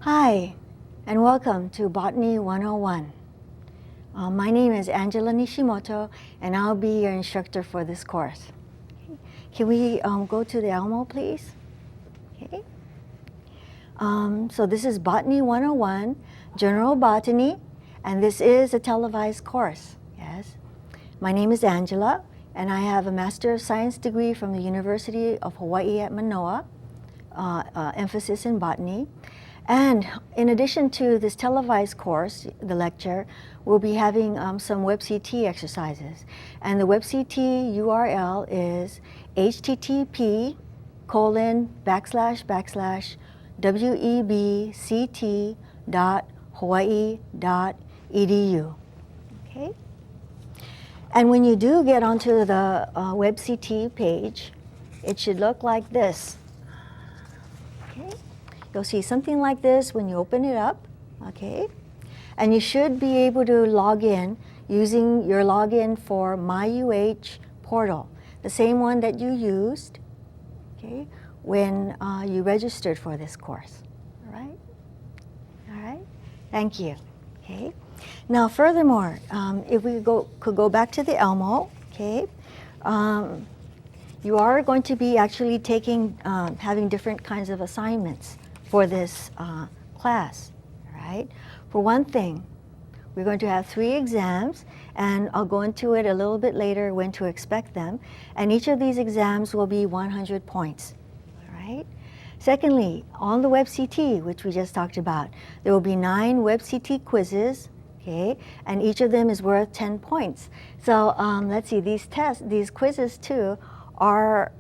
Hi, and welcome to Botany 101. My name is Angela Nishimoto, and I'll be your instructor for this course. Can we go to the Elmo, please? Okay. So this is Botany 101, General Botany, and this is a televised course. Yes. My name is Angela, and I have a Master of Science degree from the University of Hawaii at Manoa, emphasis in botany. And in addition to this televised course, the lecture, we'll be having some WebCT exercises. And the WebCT URL is http://webct.hawaii.edu. Okay? And when you do get onto the WebCT page, it should look like this. Okay? You'll see something like this when you open it up, okay? And you should be able to log in using your login for MyUH portal, the same one that you used, okay, when you registered for this course, all right? All right, thank you, okay? Now, furthermore, if we could go back to the Elmo, okay? You are going to be actually taking, having different kinds of assignments for this class, right? For one thing, we're going to have 3 exams, and I'll go into it a little bit later when to expect them. And each of these exams will be 100 points, all right? Secondly, on the WebCT, which we just talked about, there will be 9 WebCT quizzes, okay? And each of them is worth 10 points. So let's see, these quizzes too, are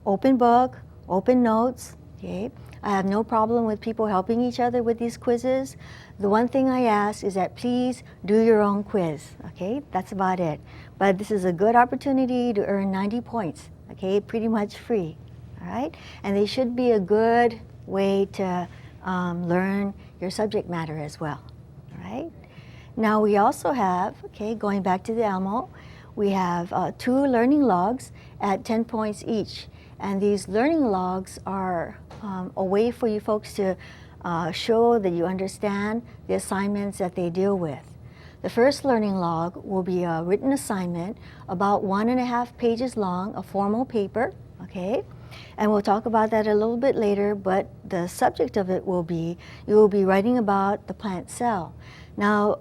open book, open notes, okay? I have no problem with people helping each other with these quizzes. The one thing I ask is that please do your own quiz, okay? That's about it. But this is a good opportunity to earn 90 points, okay? Pretty much free, all right? And they should be a good way to learn your subject matter as well, all right? Now we also have, okay, going back to the Elmo, we have 2 learning logs at 10 points each. And these learning logs are a way for you folks to show that you understand the assignments that they deal with. The first learning log will be a written assignment about 1.5 pages long, a formal paper, okay? And we'll talk about that a little bit later, but the subject of it will be, you will be writing about the plant cell. Now,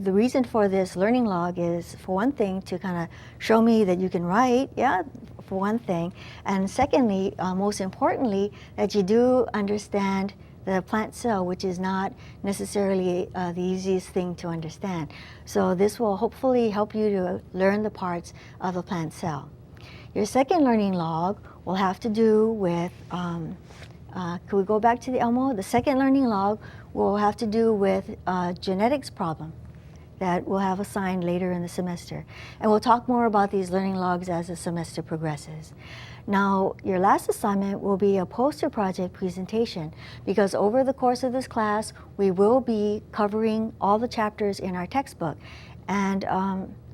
the reason for this learning log is, for one thing, to kind of show me that you can write, yeah, for one thing. And secondly, most importantly, that you do understand the plant cell, which is not necessarily the easiest thing to understand. So this will hopefully help you to learn the parts of the plant cell. Your second learning log will have to do with, could we go back to the Elmo? The second learning log will have to do with a genetics problem that we'll have assigned later in the semester. And we'll talk more about these learning logs as the semester progresses. Now, your last assignment will be a poster project presentation, because over the course of this class, we will be covering all the chapters in our textbook. And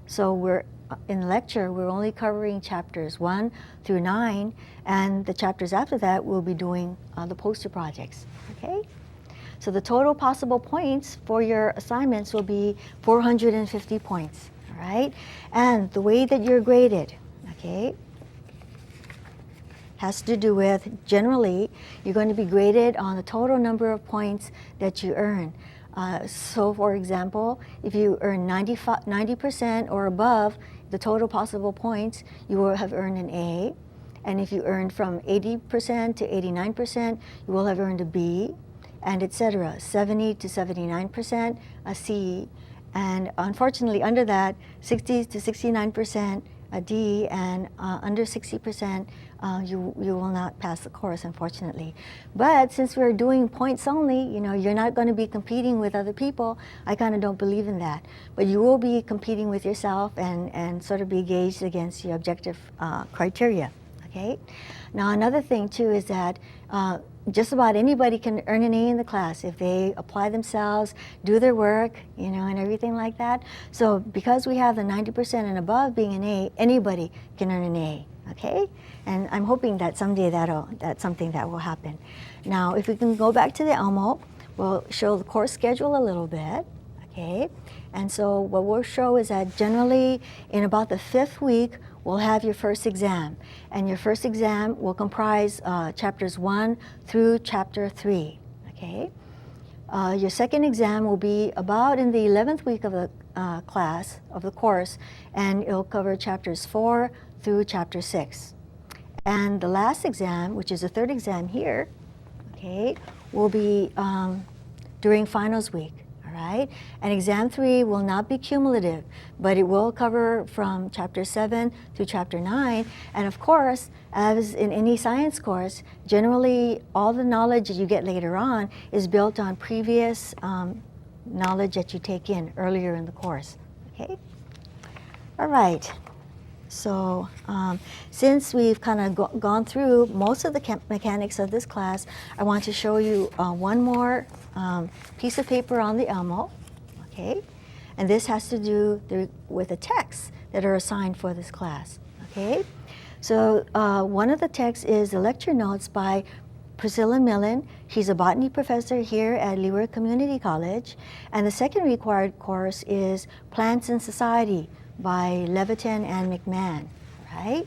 so in the lecture, we're only covering chapters 1 through 9, and the chapters after that, we'll be doing the poster projects, okay? So the total possible points for your assignments will be 450 points, all right? And the way that you're graded, okay, has to do with, generally, you're going to be graded on the total number of points that you earn. So for example, if you earn 90% or above the total possible points, you will have earned an A. And if you earn from 80% to 89%, you will have earned a B, and etc. 70 to 79%, a C. And unfortunately, under that, 60 to 69%, a D, and under 60%, you will not pass the course, unfortunately. But since we're doing points only, you know, you're not going to be competing with other people. I kind of don't believe in that. But you will be competing with yourself and sort of be gauged against your objective criteria, okay? Now, another thing, too, is that just about anybody can earn an A in the class if they apply themselves, do their work, you know, and everything like that. So because we have the 90% and above being an A, anybody can earn an A, okay? And I'm hoping that someday that's something that will happen. Now, if we can go back to the Elmo, We'll show the course schedule a little bit, okay? And so what we'll show is that generally in about the 5th week, we'll have your first exam. And your first exam will comprise chapters 1 through chapter 3, okay? Your second exam will be about in the 11th week of the class, of the course, and it'll cover chapters 4 through chapter 6. And the last exam, which is the 3rd exam here, okay, will be during finals week, all right? And exam 3 will not be cumulative, but it will cover from chapter 7 through chapter 9. And of course, as in any science course, generally all the knowledge that you get later on is built on previous knowledge that you take in earlier in the course, okay? All right. So since we've kind of gone through most of the mechanics of this class, I want to show you one more piece of paper on the Elmo, okay? And this has to do with the texts that are assigned for this class, okay? So one of the texts is the lecture notes by Priscilla Millen. She's a botany professor here at Leeward Community College. And the second required course is Plants in Society by Levitin and McMahon, right?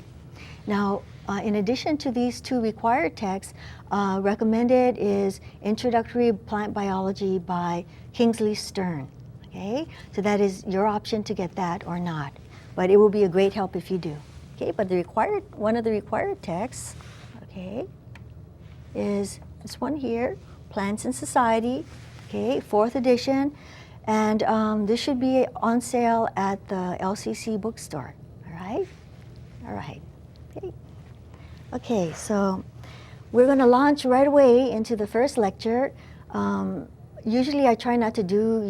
Now, in addition to these 2 required texts, recommended is Introductory Plant Biology by Kingsley Stern, okay? So that is your option to get that or not, but it will be a great help if you do, okay? But one of the required texts, okay, is this one here, Plants in Society, okay, 4th edition. And this should be on sale at the LCC bookstore, all right? All right, okay. Okay, so we're gonna launch right away into the first lecture. Usually I try not to do,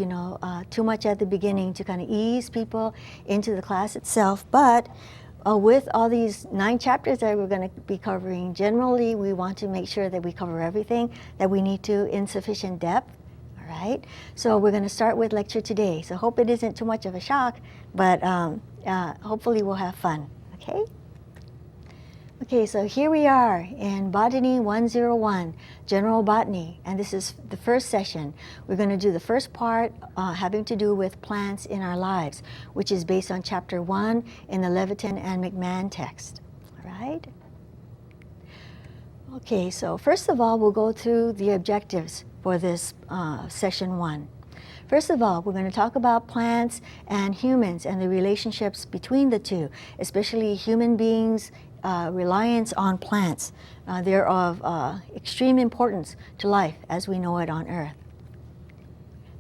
too much at the beginning to kind of ease people into the class itself, but with all these 9 chapters that we're going to be covering, generally we want to make sure that we cover everything that we need to in sufficient depth, all right? So we're going to start with lecture today. So hope it isn't too much of a shock, but hopefully we'll have fun, okay? Okay, so here we are in Botany 101, General Botany, and this is the first session. We're going to do the first part having to do with plants in our lives, which is based on chapter 1 in the Levitin and McMahon text, all right? Okay, so first of all, we'll go through the objectives for this session 1. First of all, we're going to talk about plants and humans and the relationships between the two, especially human beings' reliance on plants. They're of extreme importance to life as we know it on Earth.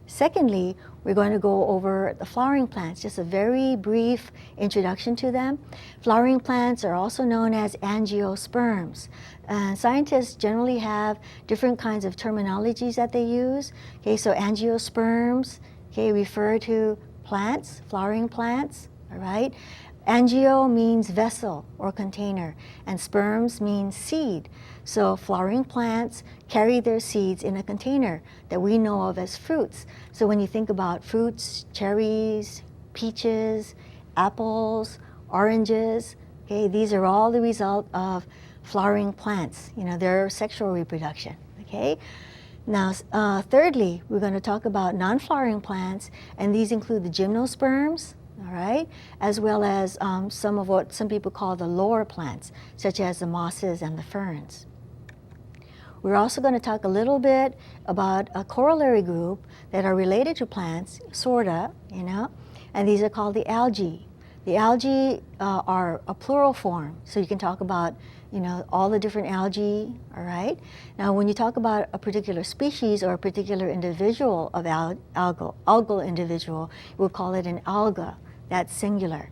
Secondly, we're going to go over the flowering plants, just a very brief introduction to them. Flowering plants are also known as angiosperms. Scientists generally have different kinds of terminologies that they use. Okay, so angiosperms, okay, refer to plants, flowering plants, all right? Angio means vessel or container, and sperms means seed. So flowering plants carry their seeds in a container that we know of as fruits. So when you think about fruits, cherries, peaches, apples, oranges, okay, these are all the result of flowering plants, their sexual reproduction, okay? Now, thirdly, we're going to talk about non-flowering plants, and these include the gymnosperms, all right, as well as some of what some people call the lower plants, such as the mosses and the ferns. We're also going to talk a little bit about a corollary group that are related to plants, sorta, and these are called the algae. The algae are a plural form, so you can talk about, all the different algae, all right? Now, when you talk about a particular species or a particular individual of algal individual, we'll call it an alga. That's singular.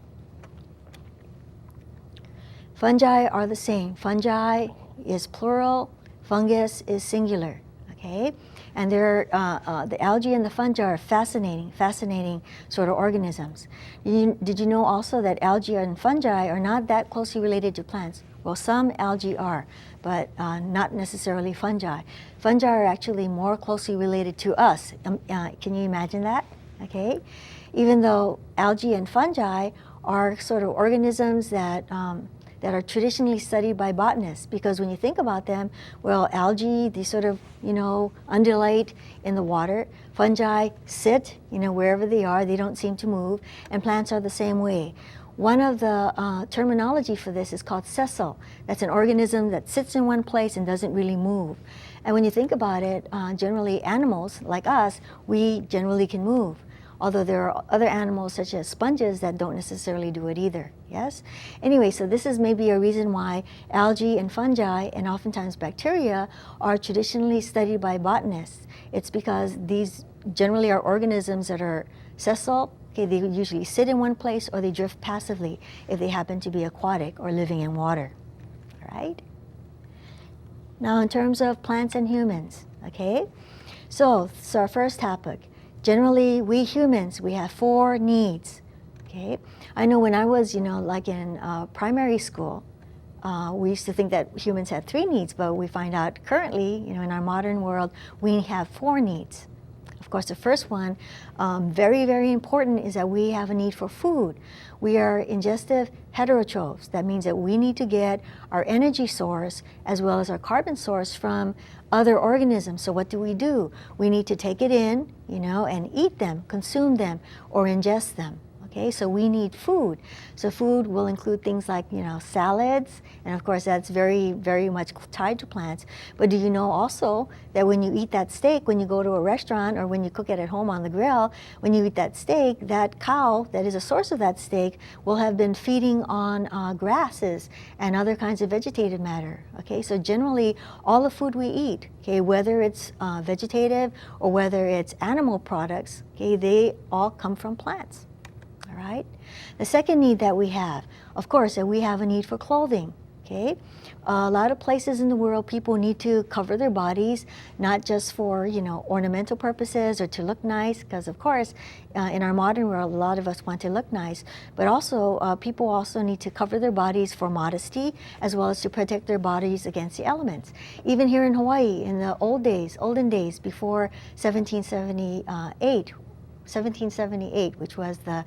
Fungi are the same. Fungi is plural, fungus is singular, okay? And the algae and the fungi are fascinating sort of organisms. Did you know also that algae and fungi are not that closely related to plants? Well, some algae are, but not necessarily fungi. Fungi are actually more closely related to us. Can you imagine that? Okay? Even though algae and fungi are sort of organisms that that are traditionally studied by botanists, because when you think about them, well, algae, they sort of, undulate in the water. Fungi sit, wherever they are, they don't seem to move, and plants are the same way. One of the terminology for this is called sessile. That's an organism that sits in one place and doesn't really move. And when you think about it, generally animals like us, we generally can move. Although there are other animals such as sponges that don't necessarily do it either, yes? Anyway, so this is maybe a reason why algae and fungi and oftentimes bacteria are traditionally studied by botanists. It's because these generally are organisms that are sessile. Okay, they usually sit in one place or they drift passively if they happen to be aquatic or living in water, all right? Now in terms of plants and humans, okay? So our first topic. Generally, we humans, we have 4 needs, okay? I know when I was, like in primary school, we used to think that humans had 3 needs, but we find out currently, in our modern world, we have 4 needs. Of course, the first one, very, very important, is that we have a need for food. We are ingestive heterotrophs. That means that we need to get our energy source as well as our carbon source from other organisms. So what do? We need to take it in, and eat them, consume them, or ingest them. Okay, so we need food. So food will include things like, salads, and of course that's very, very much tied to plants. But do you know also that when you eat that steak, when you go to a restaurant or when you cook it at home on the grill, when you eat that steak, that cow that is a source of that steak will have been feeding on grasses and other kinds of vegetative matter. Okay, so generally all the food we eat, okay, whether it's vegetative or whether it's animal products, okay, they all come from plants. All right. The second need that we have, of course, that we have a need for clothing. Okay. A lot of places in the world, people need to cover their bodies, not just for, ornamental purposes or to look nice, because of course, in our modern world, a lot of us want to look nice, but also people also need to cover their bodies for modesty, as well as to protect their bodies against the elements. Even here in Hawaii, in the olden days, before 1778, which was the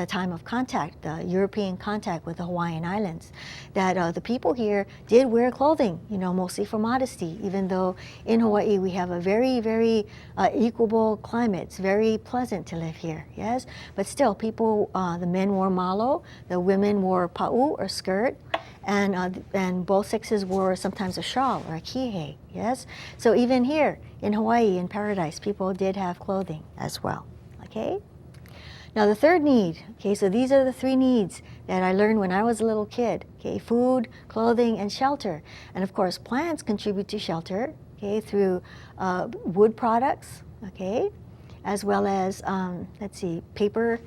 time of contact, the European contact with the Hawaiian Islands, that the people here did wear clothing, mostly for modesty, even though in Hawaii we have a very, very equable climate. It's very pleasant to live here, yes? But still, people, the men wore malo, the women wore pa'u or skirt, and both sexes wore sometimes a shawl or a kihei, yes? So even here in Hawaii, in paradise, people did have clothing as well. Okay. Now the third need, okay, so these are the 3 needs that I learned when I was a little kid, okay, food, clothing, and shelter. And of course, plants contribute to shelter, okay, through wood products, okay, as well as, paper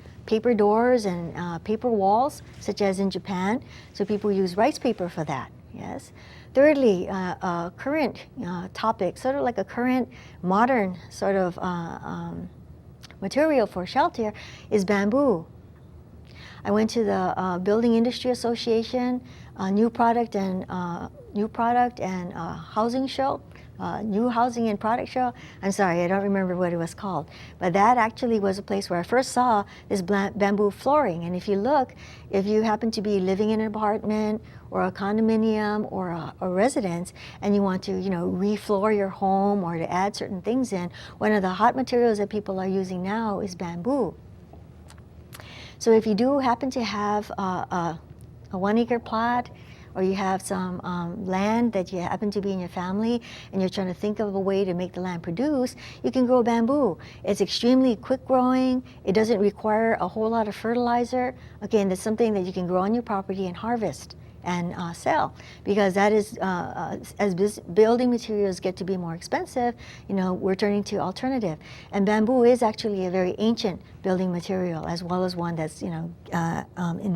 doors and paper walls, such as in Japan. So people use rice paper for that, yes. Thirdly, a current topic, sort of like a current modern sort of material for shelter is bamboo. I went to the Building Industry Association new product and housing show, new housing and product show. I'm sorry, I don't remember what it was called, but that actually was a place where I first saw this bamboo flooring. And if you look, if you happen to be living in an apartment or a condominium or a residence, and you want to, refloor your home or to add certain things in, one of the hot materials that people are using now is bamboo. So if you do happen to have a 1-acre plot, or you have some land that you happen to be in your family and you're trying to think of a way to make the land produce, you can grow bamboo. It's extremely quick growing. It doesn't require a whole lot of fertilizer. Again, that's something that you can grow on your property and harvest and sell, because that is, as building materials get to be more expensive, we're turning to alternative. And bamboo is actually a very ancient building material, as well as one that's, in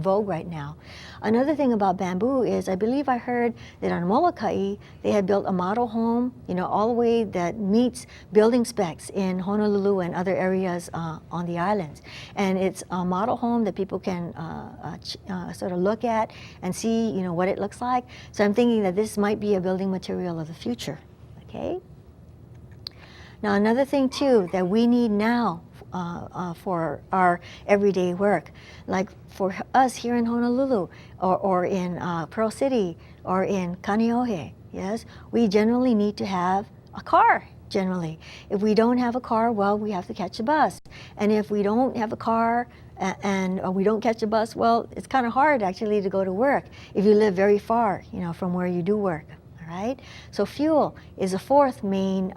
vogue right now. Another thing about bamboo is, I believe I heard that on Molokai, they had built a model home, all the way that meets building specs in Honolulu and other areas on the islands. And it's a model home that people can sort of look at and see, what it looks like. So I'm thinking that this might be a building material of the future, okay? Now another thing too that we need now for our everyday work. Like for us here in Honolulu, or in Pearl City, or in Kaneohe, yes, we generally need to have a car. Generally, if we don't have a car, well, we have to catch a bus. And if we don't have a car and we don't catch a bus, well, it's kind of hard actually to go to work if you live very far, from where you do work. All right. So fuel is a fourth main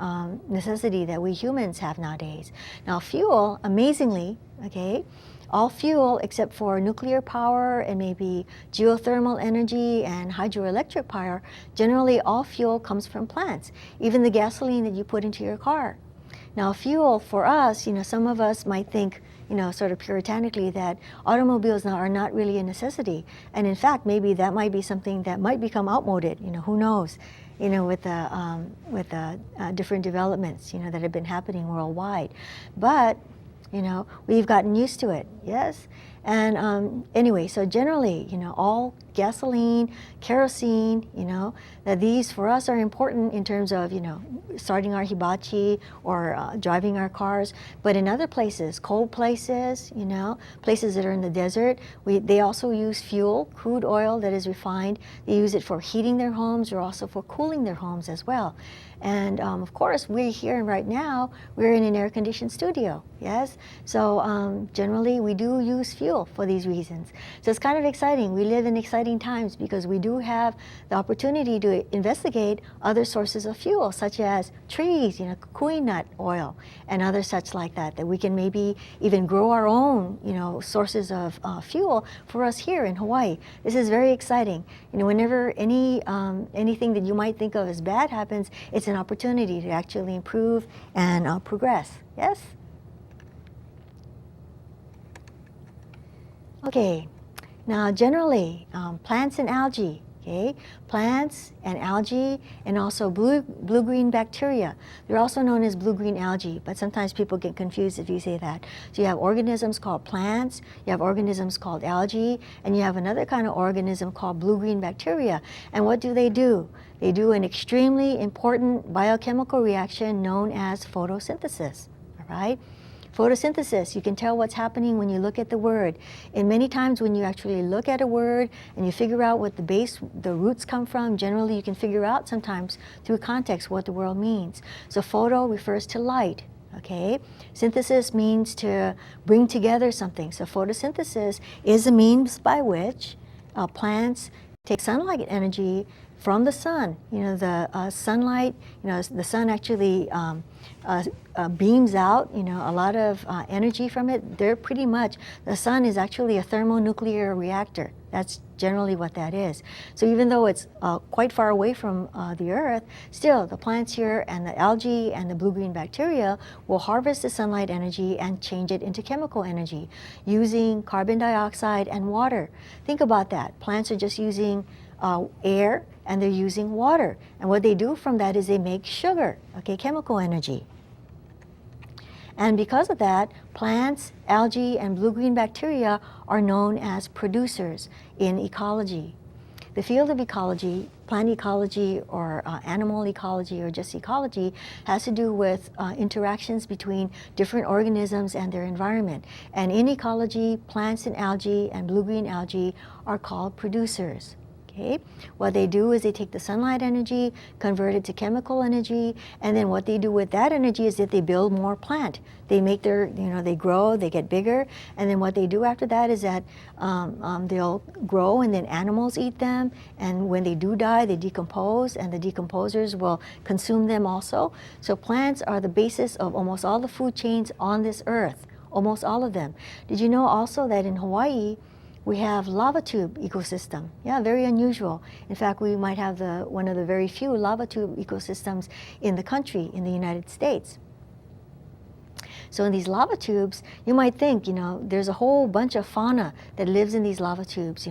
necessity that we humans have nowadays. Now, fuel, amazingly, okay, all fuel except for nuclear power and maybe geothermal energy and hydroelectric power, generally all fuel comes from plants, even the gasoline that you put into your car. Now, fuel for us, some of us might think, sort of puritanically, that automobiles now are not really a necessity. And in fact, maybe that might be something that might become outmoded, who knows, with the different developments, that have been happening worldwide. But we've gotten used to it, yes? And anyway, so generally, all gasoline, kerosene, that these for us are important in terms of, starting our hibachi or driving our cars. But in other places, cold places, places that are in the desert, they also use fuel, crude oil that is refined. They use it for heating their homes or also for cooling their homes as well. And of course, we're here right now, we're in an air-conditioned studio, yes? So generally, we do use fuel for these reasons. So it's kind of exciting. We live in exciting times because we do have the opportunity to investigate other sources of fuel, such as trees, kukui nut oil, and other such like that, that we can maybe even grow our own, sources of fuel for us here in Hawaii. This is very exciting. Whenever anything that you might think of as bad happens, it's an opportunity to actually improve and progress. Yes? Okay. Now, generally, plants and algae. Okay, plants and algae, and also blue-green bacteria. They're also known as blue-green algae, but sometimes people get confused if you say that. So you have organisms called plants, you have organisms called algae, and you have another kind of organism called blue-green bacteria. And what do? They do an extremely important biochemical reaction known as photosynthesis. All right? Photosynthesis, you can tell what's happening when you look at the word. And many times when you actually look at a word and you figure out what the roots come from, generally you can figure out sometimes through context what the word means. So photo refers to light, okay? Synthesis means to bring together something. So photosynthesis is a means by which plants take sunlight energy from the sun. The sunlight, the sun actually beams out, a lot of energy from it. The sun is actually a thermonuclear reactor. That's generally what that is. So even though it's quite far away from the Earth, still the plants here and the algae and the blue-green bacteria will harvest the sunlight energy and change it into chemical energy using carbon dioxide and water. Think about that. Plants are just using air and they're using water. And what they do from that is they make sugar, okay, chemical energy. And because of that, plants, algae, and blue-green bacteria are known as producers in ecology. The field of ecology, plant ecology or animal ecology or just ecology, has to do with interactions between different organisms and their environment. And in ecology, plants and algae and blue-green algae are called producers. Okay. What they do is they take the sunlight energy, convert it to chemical energy, and then what they do with that energy is that they build more plant. They make they grow, they get bigger, and then what they do after that is that they'll grow and then animals eat them, and when they do die, they decompose, and the decomposers will consume them also. So plants are the basis of almost all the food chains on this earth, almost all of them. Did you know also that in Hawaii, we have lava tube ecosystem? Yeah, very unusual. In fact, we might have one of the very few lava tube ecosystems in the country, in the United States. So in these lava tubes, you might think, there's a whole bunch of fauna that lives in these lava tubes,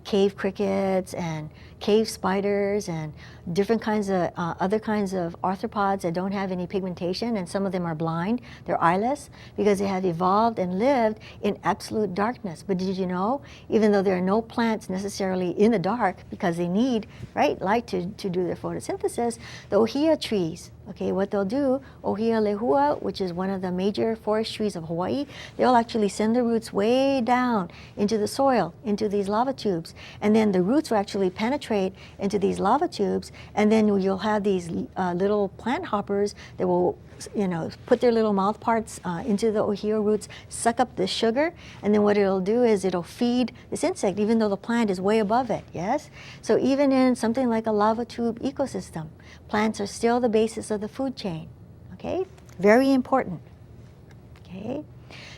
cave crickets and cave spiders and different kinds of other kinds of arthropods that don't have any pigmentation, and some of them are blind, they're eyeless, because they have evolved and lived in absolute darkness. But did you know, even though there are no plants necessarily in the dark, because they need, right, light to do their photosynthesis, the ohia trees, okay, what they'll do, ohia lehua, which is one of the major forest trees of Hawaii, they'll actually send their roots way down into the soil, into these lava tubes, and then the roots will actually penetrate into these lava tubes, and then you'll have these little plant hoppers that will, you know, put their little mouth parts into the ohia roots, suck up the sugar, and then what it'll do is it'll feed this insect, even though the plant is way above it, yes? So even in something like a lava tube ecosystem, plants are still the basis of the food chain, okay? Very important, okay?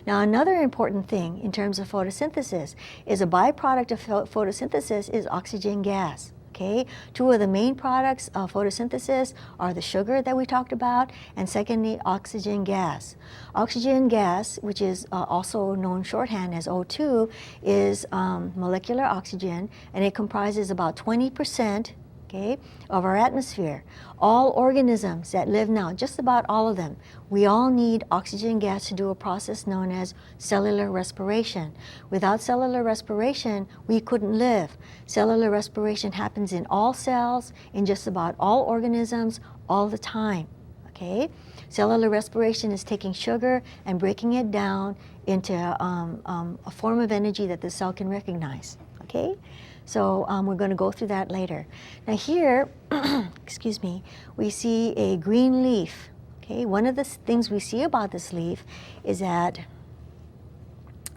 Now another important thing in terms of photosynthesis is a byproduct of photosynthesis is oxygen gas. Okay, two of the main products of photosynthesis are the sugar that we talked about, and secondly, oxygen gas. Oxygen gas, which is also known shorthand as O2, is molecular oxygen, and it comprises about 20%, okay, of our atmosphere. All organisms that live now, just about all of them, we all need oxygen gas to do a process known as cellular respiration. Without cellular respiration, we couldn't live. Cellular respiration happens in all cells, in just about all organisms, all the time, okay? Cellular respiration is taking sugar and breaking it down into a form of energy that the cell can recognize, okay? So we're going to go through that later. Now here, excuse me, we see a green leaf. Okay, one of the things we see about this leaf is that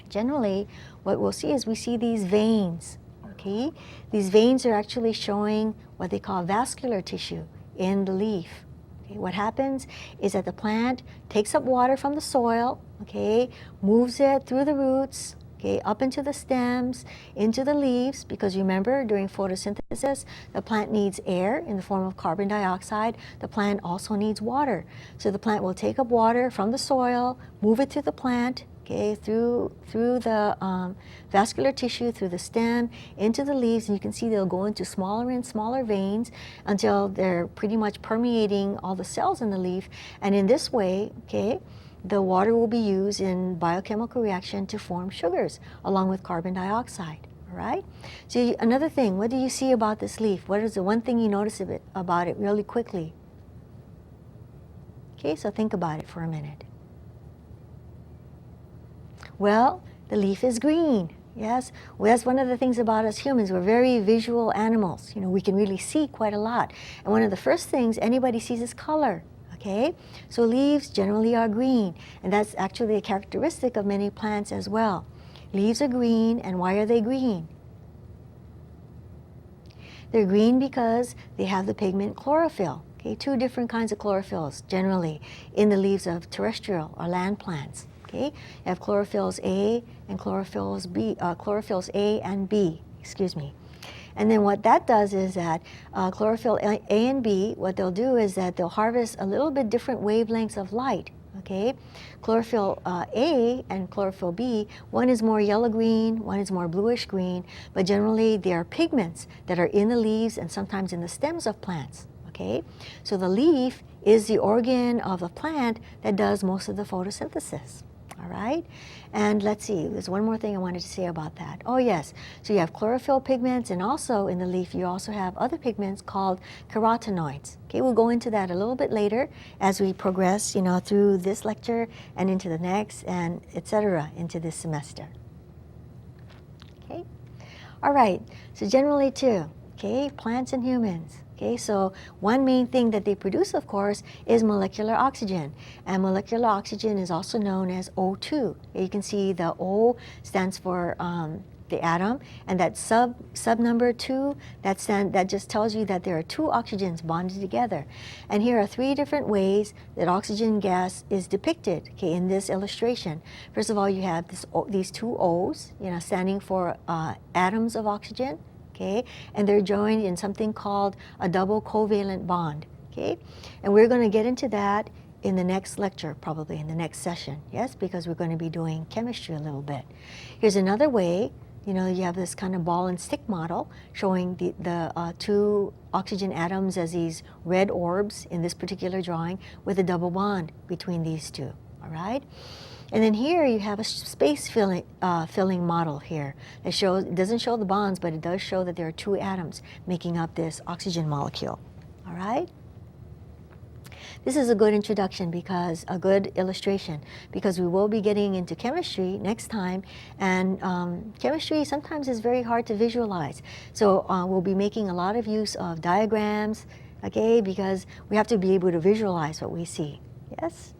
generally what we'll see is we see these veins. Okay, these veins are actually showing what they call vascular tissue in the leaf. Okay, what happens is that the plant takes up water from the soil, okay, moves it through the roots, okay, up into the stems, into the leaves, because remember, during photosynthesis, the plant needs air in the form of carbon dioxide. The plant also needs water. So the plant will take up water from the soil, move it to the plant, okay, through the vascular tissue, through the stem, into the leaves, and you can see they'll go into smaller and smaller veins until they're pretty much permeating all the cells in the leaf. And in this way, okay, the water will be used in biochemical reaction to form sugars along with carbon dioxide, all right? So another thing, what do you see about this leaf? What is the one thing you notice about it really quickly? Okay, so think about it for a minute. Well, the leaf is green, yes? Well, that's one of the things about us humans. We're very visual animals. You know, we can really see quite a lot. And one of the first things anybody sees is color. Okay, so leaves generally are green, and that's actually a characteristic of many plants as well. Leaves are green, and why are they green? They're green because they have the pigment chlorophyll. Okay, two different kinds of chlorophylls generally in the leaves of terrestrial or land plants. Okay, you have chlorophylls A and chlorophylls B, chlorophylls A and B. Excuse me. And then what that does is that chlorophyll A and B, what they'll do is that they'll harvest a little bit different wavelengths of light, okay? Chlorophyll A and chlorophyll B, one is more yellow-green, one is more bluish-green, but generally they are pigments that are in the leaves and sometimes in the stems of plants, okay? So the leaf is the organ of the plant that does most of the photosynthesis. All right, and let's see, there's one more thing I wanted to say about that. Oh yes, so you have chlorophyll pigments, and also in the leaf you also have other pigments called carotenoids. Okay, we'll go into that a little bit later as we progress, you know, through this lecture and into the next, and etc. into this semester. Okay, all right, so generally too, okay, plants and humans. Okay, so one main thing that they produce, of course, is molecular oxygen. And molecular oxygen is also known as O2. You can see the O stands for the atom, and that sub number 2, that just tells you that there are two oxygens bonded together. And here are three different ways that oxygen gas is depicted, okay, in this illustration. First of all, you have these two O's, you know, standing for atoms of oxygen. Okay, and they're joined in something called a double covalent bond. Okay, and we're going to get into that in the next lecture, probably in the next session. Yes, because we're going to be doing chemistry a little bit. Here's another way you know, you have this kind of ball and stick model showing the two oxygen atoms as these red orbs in this particular drawing with a double bond between these two, all right? And then here you have a space filling model here. It doesn't show the bonds, but it does show that there are two atoms making up this oxygen molecule, all right? This is a good introduction, because a good illustration, because we will be getting into chemistry next time, and chemistry sometimes is very hard to visualize. So we'll be making a lot of use of diagrams, okay, because we have to be able to visualize what we see, yes?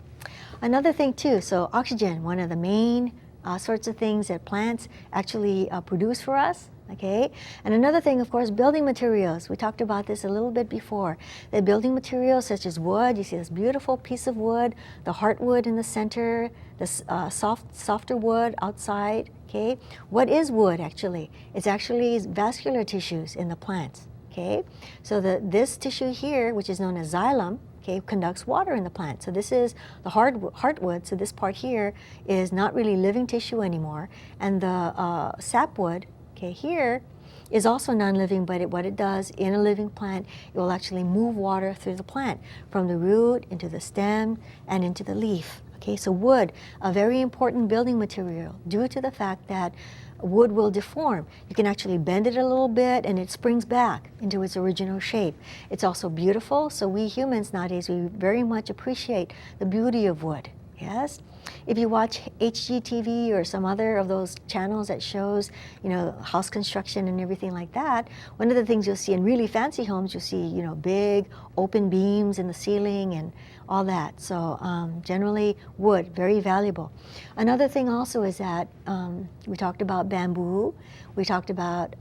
Another thing too, so oxygen, one of the main sorts of things that plants actually produce for us, okay? And another thing, of course, building materials. We talked about this a little bit before. The building materials such as wood, you see this beautiful piece of wood, the heartwood in the center, the softer wood outside, okay? What is wood actually? It's actually vascular tissues in the plants, okay? So this tissue here, which is known as xylem, okay, conducts water in the plant. So this is the heartwood, so this part here is not really living tissue anymore. And the sapwood, okay, here is also non-living, but what it does in a living plant, it will actually move water through the plant from the root into the stem and into the leaf. Okay, so wood, a very important building material due to the fact that wood will deform. You can actually bend it a little bit and it springs back into its original shape. It's also beautiful, so we humans nowadays, we very much appreciate the beauty of wood, yes? If you watch HGTV or some other of those channels that shows, you know, house construction and everything like that, one of the things you'll see in really fancy homes, you'll see, you know, big open beams in the ceiling and all that. So generally wood, very valuable. Another thing also is that we talked about bamboo. We talked about,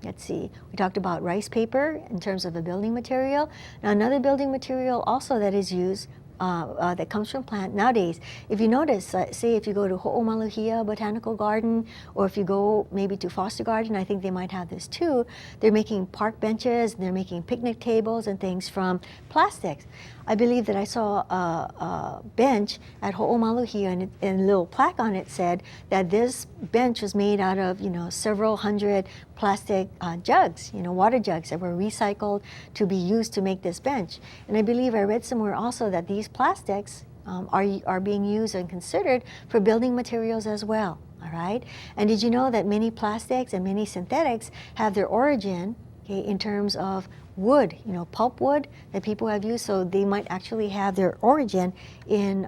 we talked about rice paper in terms of a building material. Now another building material also that is used that comes from plant nowadays. If you notice, say if you go to Ho'omaluhia Botanical Garden, or if you go maybe to Foster Garden, I think they might have this too, they're making park benches, they're making picnic tables and things from plastics. I believe that I saw a bench at Ho'omaluhia, and a little plaque on it said that this bench was made out of, you know, several hundred plastic jugs, you know, water jugs that were recycled to be used to make this bench. And I believe I read somewhere also that these plastics are being used and considered for building materials as well, all right? And did you know that many plastics and many synthetics have their origin, okay, in terms of wood, you know, pulp wood that people have used, so they might actually have their origin in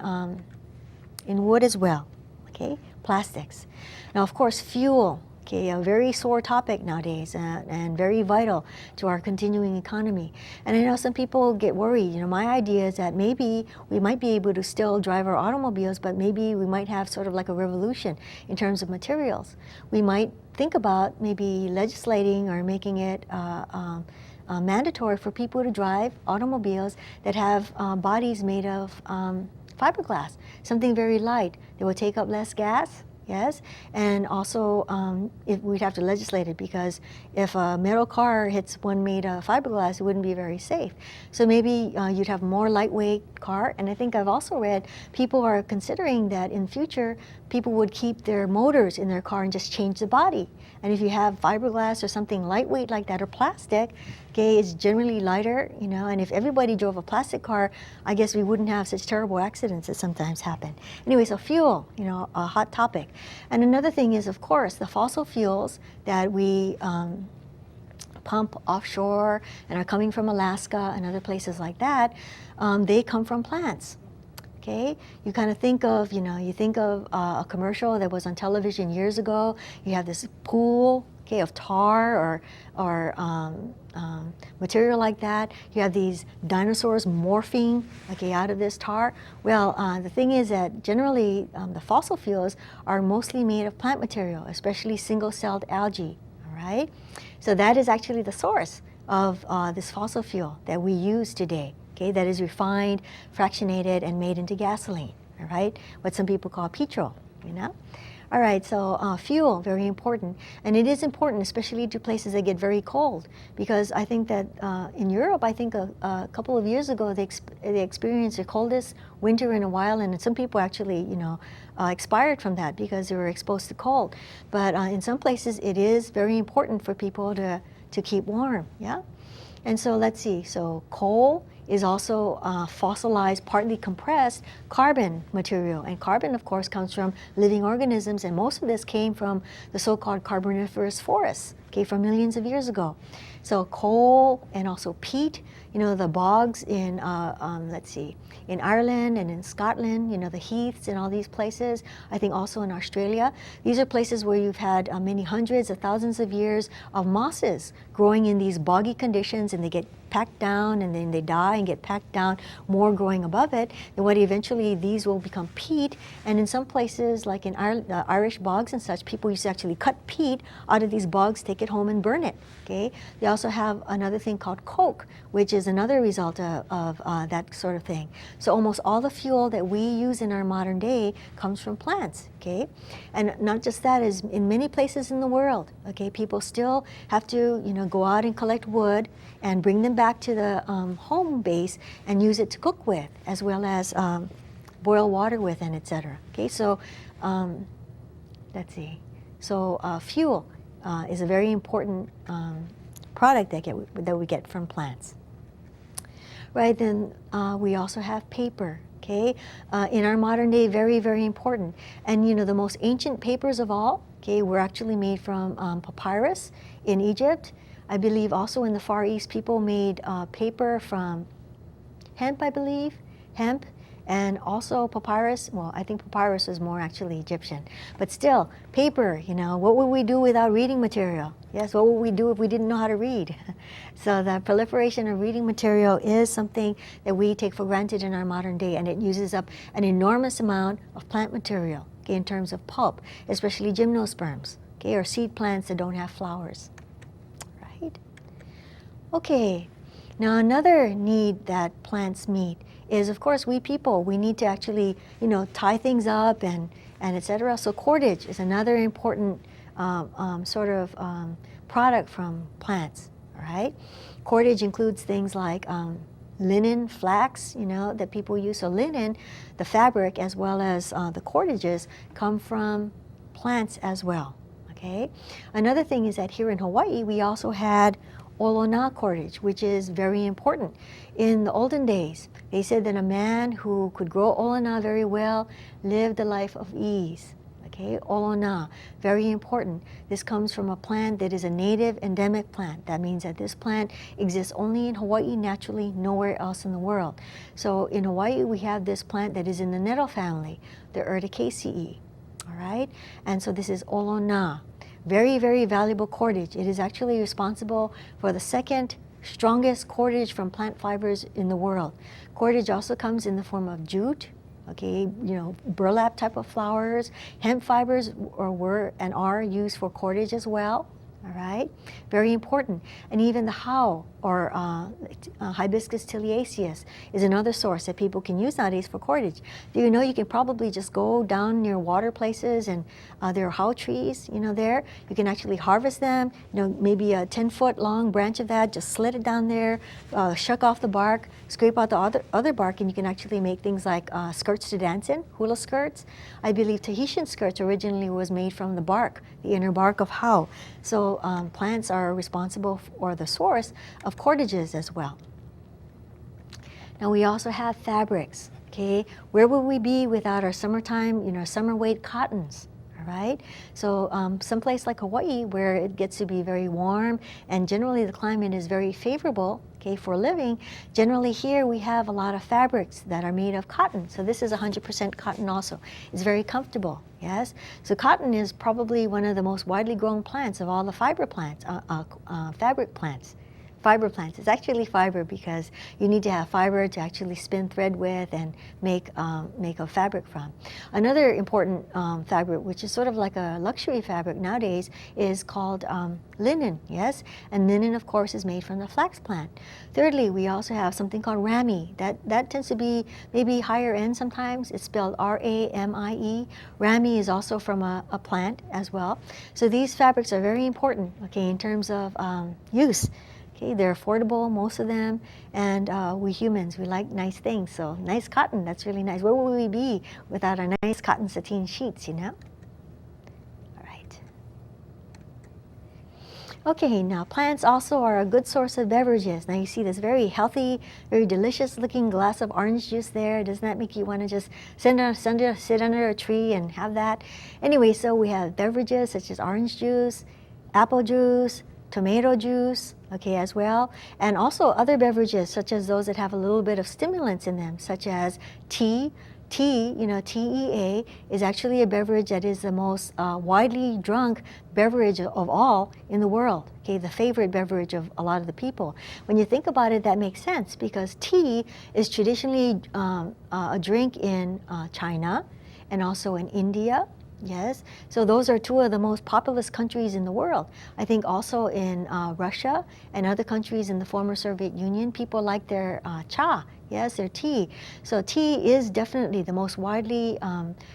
wood as well, okay, plastics. Now, of course, fuel, okay, a very sore topic nowadays and very vital to our continuing economy. And I know some people get worried. You know, my idea is that maybe we might be able to still drive our automobiles, but maybe we might have sort of like a revolution in terms of materials. We might think about maybe legislating or making it mandatory for people to drive automobiles that have bodies made of fiberglass, something very light that will take up less gas, yes, and also we'd have to legislate it, because if a metal car hits one made of fiberglass, it wouldn't be very safe. So maybe you'd have more lightweight car, and I think I've also read people are considering that in future people would keep their motors in their car and just change the body. And if you have fiberglass or something lightweight like that, or plastic, okay, it's generally lighter, you know, and if everybody drove a plastic car, I guess we wouldn't have such terrible accidents that sometimes happen. Anyway, so fuel, you know, a hot topic. And another thing is, of course, the fossil fuels that we pump offshore and are coming from Alaska and other places like that, they come from plants. Okay, you kind of think of, you know, you think of a commercial that was on television years ago. You have this pool, okay, of tar or material like that. You have these dinosaurs morphing, okay, out of this tar. Well, the thing is that generally the fossil fuels are mostly made of plant material, especially single-celled algae. All right, so that is actually the source of this fossil fuel that we use today. Okay, that is refined, fractionated, and made into gasoline, all right? What some people call petrol, you know? All right, so fuel, very important. And it is important, especially to places that get very cold, because I think that in Europe, I think a couple of years ago, they experienced the coldest winter in a while, and some people actually, expired from that because they were exposed to cold. But in some places, it is very important for people to keep warm, yeah? And so let's see, so coal is also fossilized, partly compressed carbon material. And carbon, of course, comes from living organisms, and most of this came from the so-called Carboniferous forests, okay, from millions of years ago. So coal and also peat, the bogs in, let's see, in Ireland and in Scotland, the heaths and all these places, I think also in Australia. These are places where you've had many hundreds of thousands of years of mosses growing in these boggy conditions, and they get packed down and then they die and get packed down, more growing above it. And what eventually these will become peat. And in some places, like in Irish bogs and such, people used to actually cut peat out of these bogs, take it home and burn it. Okay. They also have another thing called coke, which is another result of that sort of thing. So almost all the fuel that we use in our modern day comes from plants. Okay. And not just that, is in many places in the world, okay, people still have to, go out and collect wood and bring them back to the home base and use it to cook with, as well as boil water with, and etc. Okay, so let's see. So fuel is a very important product that we get from plants. Right, then we also have paper. Okay, in our modern day, very, very important. And the most ancient papers of all, okay, were actually made from papyrus in Egypt. I believe also in the Far East, people made paper from hemp, I believe, hemp, and also papyrus. Well, I think papyrus is more actually Egyptian. But still, paper, what would we do without reading material? Yes, what would we do if we didn't know how to read? So the proliferation of reading material is something that we take for granted in our modern day, and it uses up an enormous amount of plant material, okay, in terms of pulp, especially gymnosperms, okay, or seed plants that don't have flowers. Okay, now another need that plants meet is, of course, we people, we need to actually, tie things up and etc. So cordage is another important product from plants, all right? Cordage includes things like linen, flax, that people use. So linen, the fabric, as well as the cordages, come from plants as well, okay? Another thing is that here in Hawaii, we also had olona cordage, which is very important. In the olden days, they said that a man who could grow olona very well lived a life of ease. Okay, olona, very important. This comes from a plant that is a native endemic plant. That means that this plant exists only in Hawaii, naturally, nowhere else in the world. So in Hawaii, we have this plant that is in the nettle family, the Urticaceae. All right, and so this is olona. Very, very valuable cordage. It is actually responsible for the second strongest cordage from plant fibers in the world. Cordage also comes in the form of jute, okay, burlap type of flowers. Hemp fibers were and are used for cordage as well. All right, very important. And even the hau, or Hibiscus tiliaceus, is another source that people can use nowadays for cordage. Do you know you can probably just go down near water places, and there are hau trees, there. You can actually harvest them, maybe a 10-foot long branch of that, just slit it down there, shuck off the bark, scrape out the other bark, and you can actually make things like skirts to dance in, hula skirts. I believe Tahitian skirts originally was made from the bark, the inner bark of hau. So plants are responsible or the source of cordages as well. Now we also have fabrics, okay? Where would we be without our summertime, summer weight cottons? All right, so someplace like Hawaii, where it gets to be very warm and generally the climate is very favorable, okay, for living, generally here we have a lot of fabrics that are made of cotton. So this is 100% cotton also. It's very comfortable, yes? So cotton is probably one of the most widely grown plants of all the fiber plants, fabric plants. fiber plants. It's actually fiber because you need to have fiber to actually spin thread with and make a fabric from. Another important fabric, which is sort of like a luxury fabric nowadays, is called linen, yes? And linen, of course, is made from the flax plant. Thirdly, we also have something called rami. That tends to be maybe higher end sometimes. It's spelled R-A-M-I-E. Rami is also from a plant as well. So these fabrics are very important, okay, in terms of use. Okay, they're affordable, most of them, and we humans, we like nice things. So nice cotton, that's really nice. Where would we be without our nice cotton sateen sheets, you know? All right. Okay, now plants also are a good source of beverages. Now you see this very healthy, very delicious looking glass of orange juice there. Doesn't that make you want to just sit under a tree and have that? Anyway, so we have beverages such as orange juice, apple juice, tomato juice, okay, as well, and also other beverages such as those that have a little bit of stimulants in them, such as tea. Tea, you know, TEA, is actually a beverage that is the most widely drunk beverage of all in the world, okay, the favorite beverage of a lot of the people. When you think about it, that makes sense because tea is traditionally a drink in China and also in India. Yes, so those are two of the most populous countries in the world. I think also in Russia and other countries in the former Soviet Union, people like their cha, yes, their tea. So tea is definitely the most widely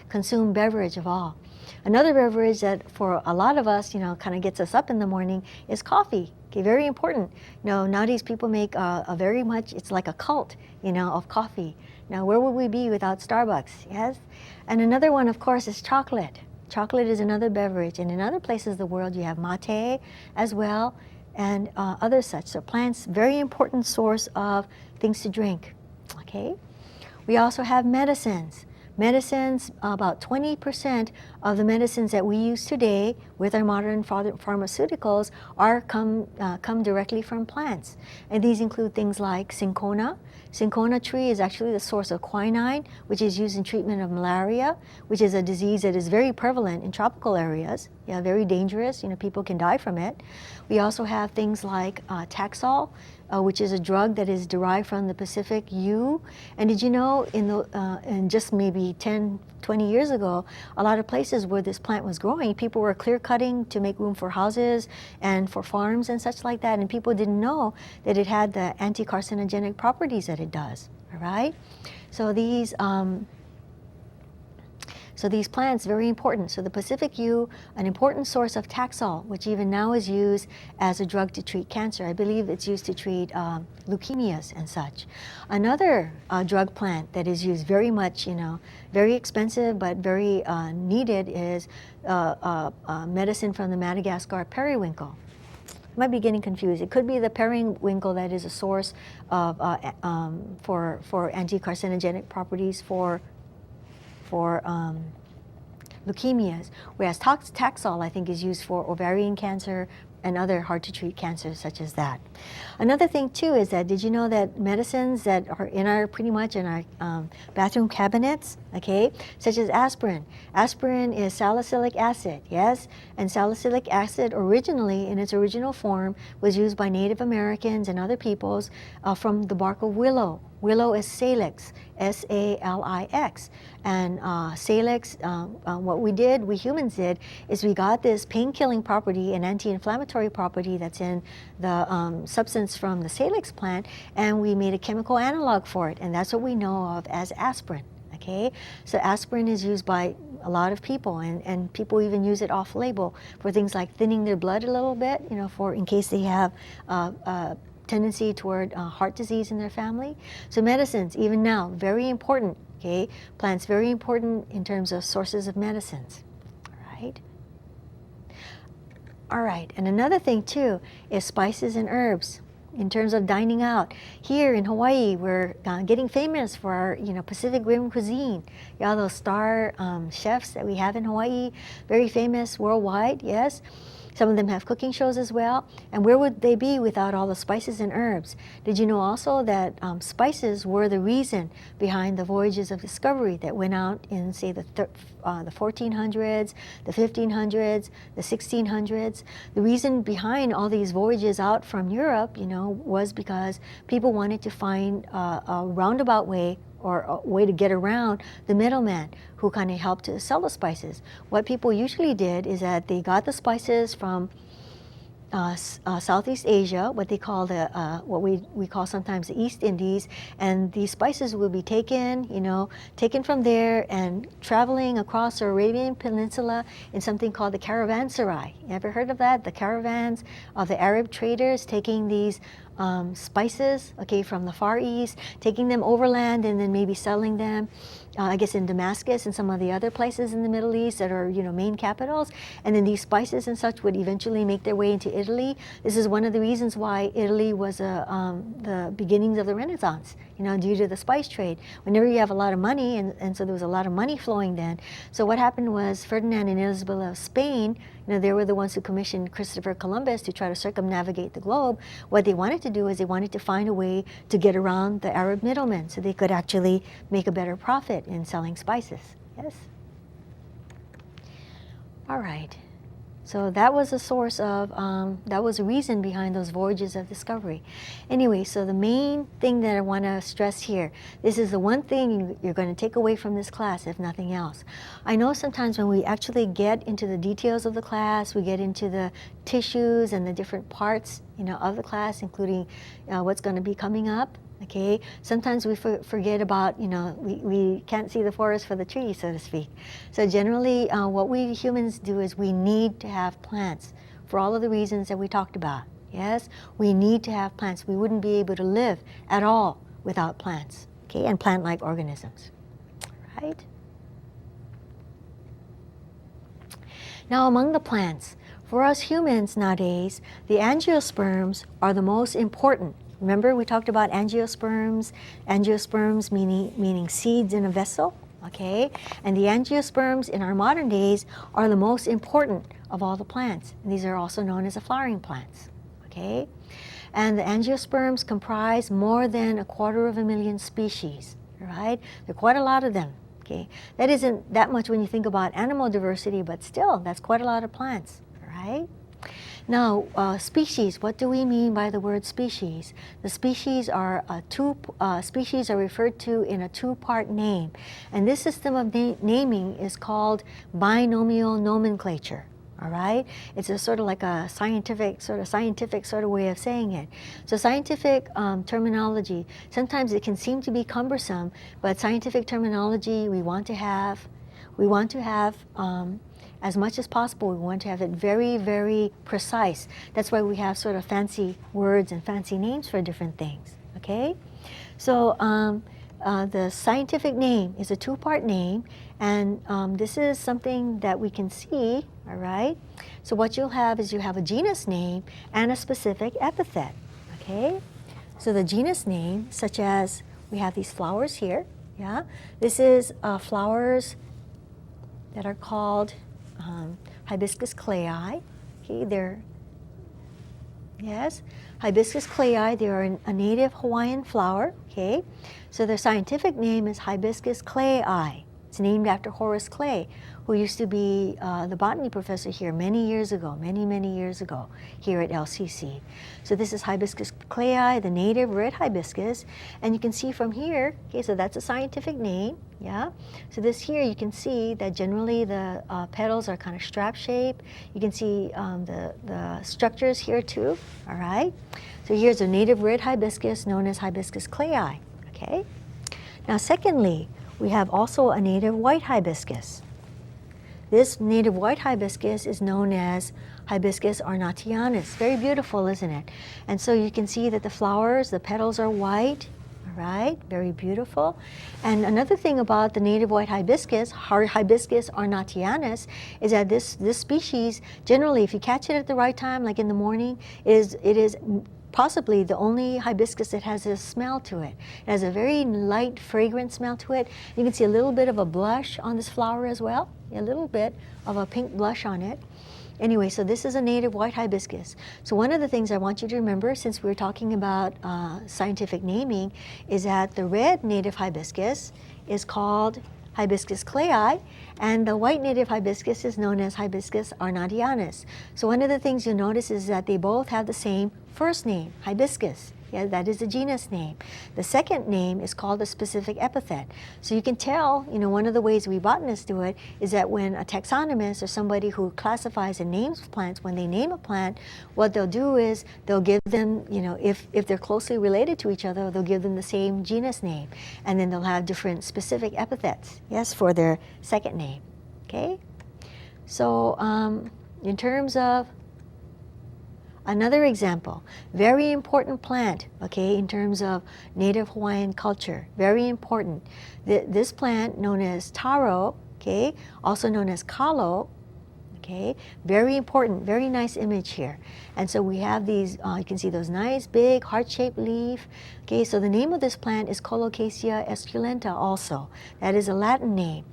consumed beverage of all. Another beverage that for a lot of us, you know, kind of gets us up in the morning is coffee. Okay, very important. You know, nowadays people make a very much, it's like a cult, you know, of coffee. Now, where would we be without Starbucks? Yes? And another one, of course, is chocolate. Chocolate is another beverage. And in other places of the world, you have mate as well and other such. So plants, very important source of things to drink. Okay? We also have medicines. Medicines, about 20% of the medicines that we use today with our modern pharmaceuticals come directly from plants. And these include things like cinchona. Cinchona tree is actually the source of quinine, which is used in treatment of malaria, which is a disease that is very prevalent in tropical areas. Yeah, very dangerous. You know, people can die from it. We also have things like Taxol, which is a drug that is derived from the Pacific yew. And did you know, in just maybe 10, 20 years ago, a lot of places where this plant was growing, people were clear cutting to make room for houses and for farms and such like that, and people didn't know that it had the anti-carcinogenic properties that it does, all right? So these plants, very important. So the Pacific yew, an important source of Taxol, which even now is used as a drug to treat cancer. I believe it's used to treat leukemias and such. Another drug plant that is used very much, you know, very expensive but very needed is medicine from the Madagascar periwinkle. I might be getting confused. It could be the periwinkle that is a source of for anti-carcinogenic properties for leukemias, whereas Taxol, I think, is used for ovarian cancer and other hard-to-treat cancers such as that. Another thing, too, is that did you know that medicines that are in our, pretty much in our bathroom cabinets, okay, such as aspirin. Aspirin is salicylic acid, yes? And salicylic acid originally, in its original form, was used by Native Americans and other peoples from the bark of willow. Willow is salix, S-A-L-I-X. And salix, what we humans did, is we got this pain-killing property and anti-inflammatory property that's in the substance from the salix plant, and we made a chemical analog for it, and that's what we know of as aspirin. Okay, so aspirin is used by a lot of people, and people even use it off-label for things like thinning their blood a little bit, you know, for in case they have tendency toward heart disease in their family. So medicines, even now, very important. Okay, plants very important in terms of sources of medicines. All right. All right, and another thing too is spices and herbs. In terms of dining out, here in Hawaii, we're getting famous for our, you know, Pacific Rim cuisine. Yeah, those star chefs that we have in Hawaii, very famous worldwide, yes. Some of them have cooking shows as well. And where would they be without all the spices and herbs? Did you know also that spices were the reason behind the voyages of discovery that went out in, say, the 1400s, the 1500s, the 1600s? The reason behind all these voyages out from Europe, you know, was because people wanted to find a roundabout way or a way to get around the middleman who kind of helped to sell the spices. What people usually did is that they got the spices from Southeast Asia, what they call the what we call sometimes the East Indies, and these spices would be taken, you know, taken from there and traveling across the Arabian Peninsula in something called the caravanserai. You ever heard of that? The caravans of the Arab traders taking these spices, okay, from the Far East, taking them overland and then maybe selling them, I guess in Damascus and some of the other places in the Middle East that are, you know, main capitals. And then these spices and such would eventually make their way into Italy. This is one of the reasons why Italy was the beginnings of the Renaissance, you know, due to the spice trade. Whenever you have a lot of money, and so there was a lot of money flowing then. So what happened was Ferdinand and Isabella of Spain, you know, they were the ones who commissioned Christopher Columbus to try to circumnavigate the globe. What they wanted to do is they wanted to find a way to get around the Arab middlemen so they could actually make a better profit in selling spices. Yes? All right. So that was a source of, that was a reason behind those voyages of discovery. Anyway, so the main thing that I want to stress here, this is the one thing you're going to take away from this class, if nothing else. I know sometimes when we actually get into the details of the class, we get into the tissues and the different parts, you know, of the class, including what's going to be coming up. Okay, sometimes we forget about, you know, we can't see the forest for the trees, so to speak. So generally, what we humans do is we need to have plants for all of the reasons that we talked about. Yes, we need to have plants. We wouldn't be able to live at all without plants, okay, and plant-like organisms, right? Now, among the plants, for us humans nowadays, the angiosperms are the most important. Remember, we talked about angiosperms, meaning seeds in a vessel, okay? And the angiosperms in our modern days are the most important of all the plants. And these are also known as the flowering plants, okay? And the angiosperms comprise more than 250,000 species, right? There are quite a lot of them, okay? That isn't that much when you think about animal diversity, but still, that's quite a lot of plants, right? Now, species, what do we mean by the word species? The species are species are referred to in a two-part name. And this system of naming is called binomial nomenclature. All right? It's a sort of like a scientific sort of way of saying it. So scientific terminology, sometimes it can seem to be cumbersome, but scientific terminology we want to have as much as possible. We want to have it very, very precise. That's why we have sort of fancy words and fancy names for different things, okay? So the scientific name is a two-part name, and this is something that we can see, all right? So what you'll have is you have a genus name and a specific epithet, okay? So the genus name, such as we have these flowers here, yeah? This is flowers that are called Hibiscus clayi. Okay, Hibiscus clayi. They are a native Hawaiian flower. Okay, so their scientific name is Hibiscus clayi. It's named after Horace Clay, who used to be the botany professor here many years ago, many years ago, here at LCC. So this is Hibiscus clayi, the native red hibiscus, and you can see from here, okay, so that's a scientific name, yeah? So this here, you can see that generally the petals are kind of strap shape. You can see the structures here too, all right? So here's a native red hibiscus known as Hibiscus clayi, okay? Now secondly, we have also a native white hibiscus. This native white hibiscus is known as Hibiscus ornatianus. Very beautiful, isn't it? And so you can see that the flowers, the petals are white, all right? Very beautiful. And another thing about the native white hibiscus, Hibiscus ornatianus, is that this species, generally, if you catch it at the right time, like in the morning, it is possibly the only hibiscus that has a smell to it. It has a very light, fragrant smell to it. You can see a little bit of a blush on this flower as well, a little bit of a pink blush on it. Anyway, so this is a native white hibiscus. So one of the things I want you to remember, since we're talking about scientific naming, is that the red native hibiscus is called Hibiscus clayi, and the white native hibiscus is known as Hibiscus arnottianus. So one of the things you'll notice is that they both have the same first name, hibiscus. Yeah, that is the genus name. The second name is called a specific epithet. So you can tell, you know, one of the ways we botanists do it is that when a taxonomist or somebody who classifies and names plants, when they name a plant, what they'll do is they'll give them, you know, if they're closely related to each other, they'll give them the same genus name. And then they'll have different specific epithets, yes, for their second name, okay? So in terms of another example, very important plant, okay, in terms of native Hawaiian culture, very important. This plant known as taro, okay, also known as kalo, okay, very important, very nice image here. And so we have these, you can see those nice big heart-shaped leaf, okay, so the name of this plant is Colocasia esculenta also. That is a Latin name.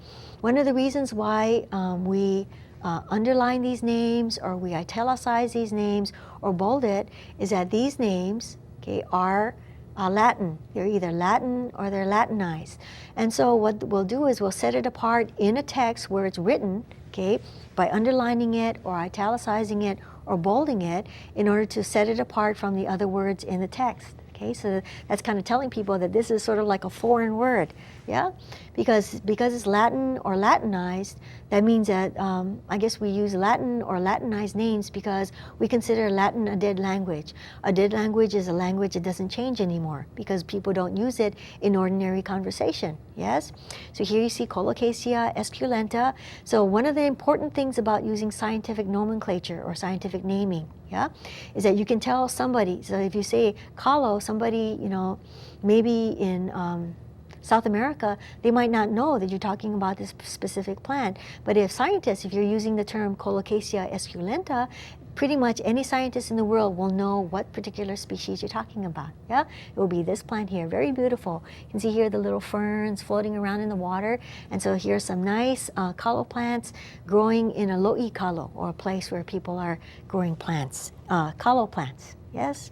One of the reasons why we underline these names or we italicize these names or bold it is that these names, okay, are Latin. They're either Latin or they're Latinized. And so what we'll do is we'll set it apart in a text where it's written, okay, by underlining it or italicizing it or bolding it in order to set it apart from the other words in the text. Okay, so that's kind of telling people that this is sort of like a foreign word, yeah? Because it's Latin or Latinized, that means that I guess we use Latin or Latinized names because we consider Latin a dead language. A dead language is a language that doesn't change anymore because people don't use it in ordinary conversation, yes? So here you see Colocasia esculenta. So one of the important things about using scientific nomenclature or scientific naming, yeah, is that you can tell somebody, so if you say kalo, somebody, you know, maybe in South America, they might not know that you're talking about this specific plant. But if scientists, if you're using the term Colocasia esculenta, pretty much any scientist in the world will know what particular species you're talking about. Yeah, it will be this plant here, very beautiful. You can see here the little ferns floating around in the water. And so here's some nice kalo plants growing in a lo'i kalo, or a place where people are growing plants, kalo plants. Yes.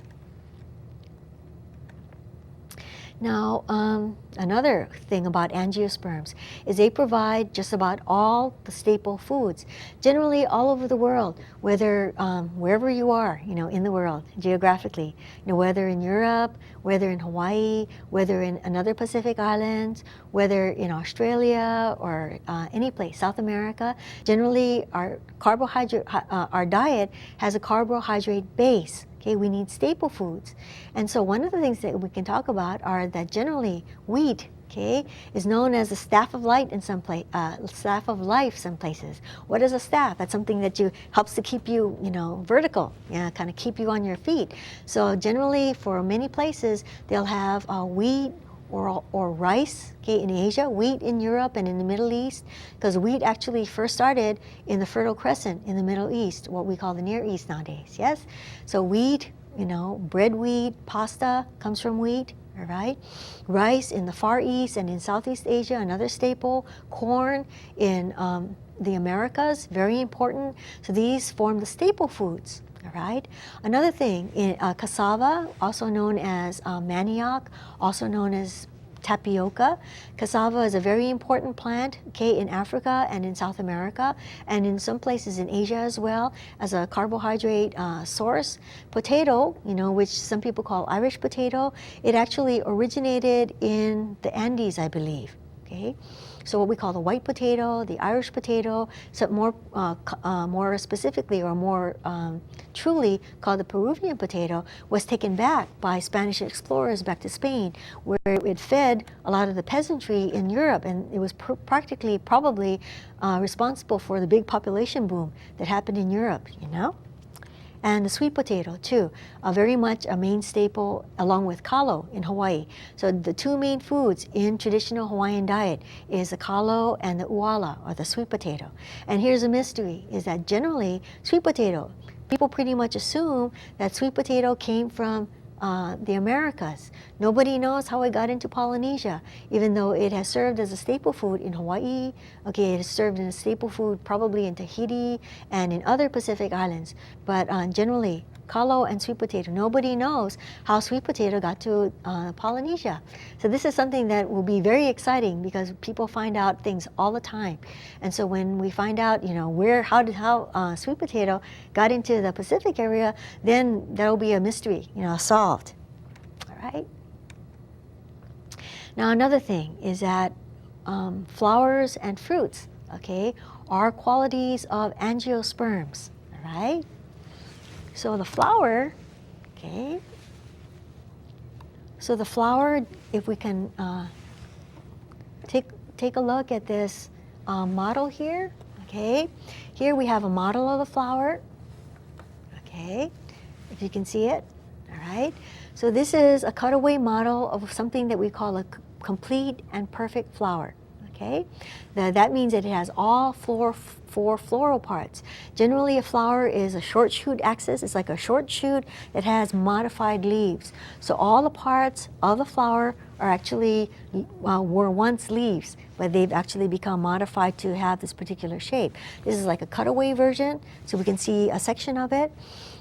Now, another thing about angiosperms is they provide just about all the staple foods, generally all over the world, whether wherever you are, you know, in the world geographically, you know, whether in Europe, whether in Hawaii, whether in another Pacific islands, whether in Australia or any place, South America. Generally, our diet has a carbohydrate base. Okay, we need staple foods. And so one of the things that we can talk about are that generally wheat, okay, is known as the staff of light in some staff of life some places. What is a staff? That's something that helps to keep you, you know, vertical, yeah, kind of keep you on your feet. So generally for many places, they'll have wheat or rice, okay, in Asia, wheat in Europe and in the Middle East, because wheat actually first started in the Fertile Crescent in the Middle East, what we call the Near East nowadays, yes? So wheat, you know, bread wheat, pasta comes from wheat, all right? Rice in the Far East and in Southeast Asia, another staple. Corn in the Americas, very important. So these form the staple foods. All right. Another thing, cassava, also known as manioc, also known as tapioca. Cassava is a very important plant, okay, in Africa and in South America, and in some places in Asia as well, as a carbohydrate source. Potato, you know, which some people call Irish potato, it actually originated in the Andes, I believe. Okay. So what we call the white potato, the Irish potato, so more specifically or more truly called the Peruvian potato, was taken back by Spanish explorers back to Spain, where it fed a lot of the peasantry in Europe, and it was practically probably responsible for the big population boom that happened in Europe, you know? And the sweet potato too, very much a main staple along with kalo in Hawaii. So the two main foods in traditional Hawaiian diet is the kalo and the uala, or the sweet potato. And here's a mystery, is that generally sweet potato, people pretty much assume that sweet potato came from the Americas. Nobody knows how it got into Polynesia, even though it has served as a staple food in Hawaii. Okay, it has served as a staple food probably in Tahiti and in other Pacific islands. But generally, kalo and sweet potato, nobody knows how sweet potato got to Polynesia. So this is something that will be very exciting because people find out things all the time. And so when we find out, you know, how sweet potato got into the Pacific area, then that'll be a mystery, you know, solved. All right. Now another thing is that flowers and fruits, okay, are qualities of angiosperms. All right. So the flower, okay. So the flower, if we can take a look at this model here, okay. Here we have a model of the flower, okay, if you can see it, all right. So this is a cutaway model of something that we call a complete and perfect flower, okay. That means that it has all four floral parts. Generally, a flower is a short shoot axis. It's like a short shoot that has modified leaves. So all the parts of the flower are actually were once leaves, but they've actually become modified to have this particular shape. This is like a cutaway version, so we can see a section of it.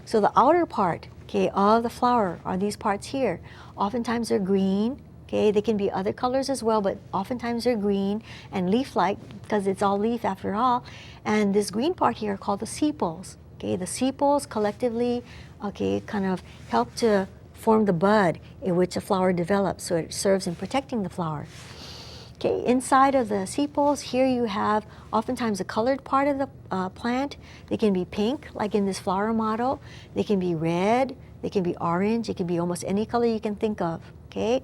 So the outer part, okay, of the flower are these parts here. Oftentimes they're green. Okay, they can be other colors as well, but oftentimes they're green and leaf-like because it's all leaf after all. And this green part here are called the sepals. Okay, the sepals collectively, okay, kind of help to form the bud in which a flower develops, so it serves in protecting the flower. Okay, inside of the sepals, here you have oftentimes a colored part of the plant. They can be pink, like in this flower model. They can be red. They can be orange. It can be almost any color you can think of. Okay,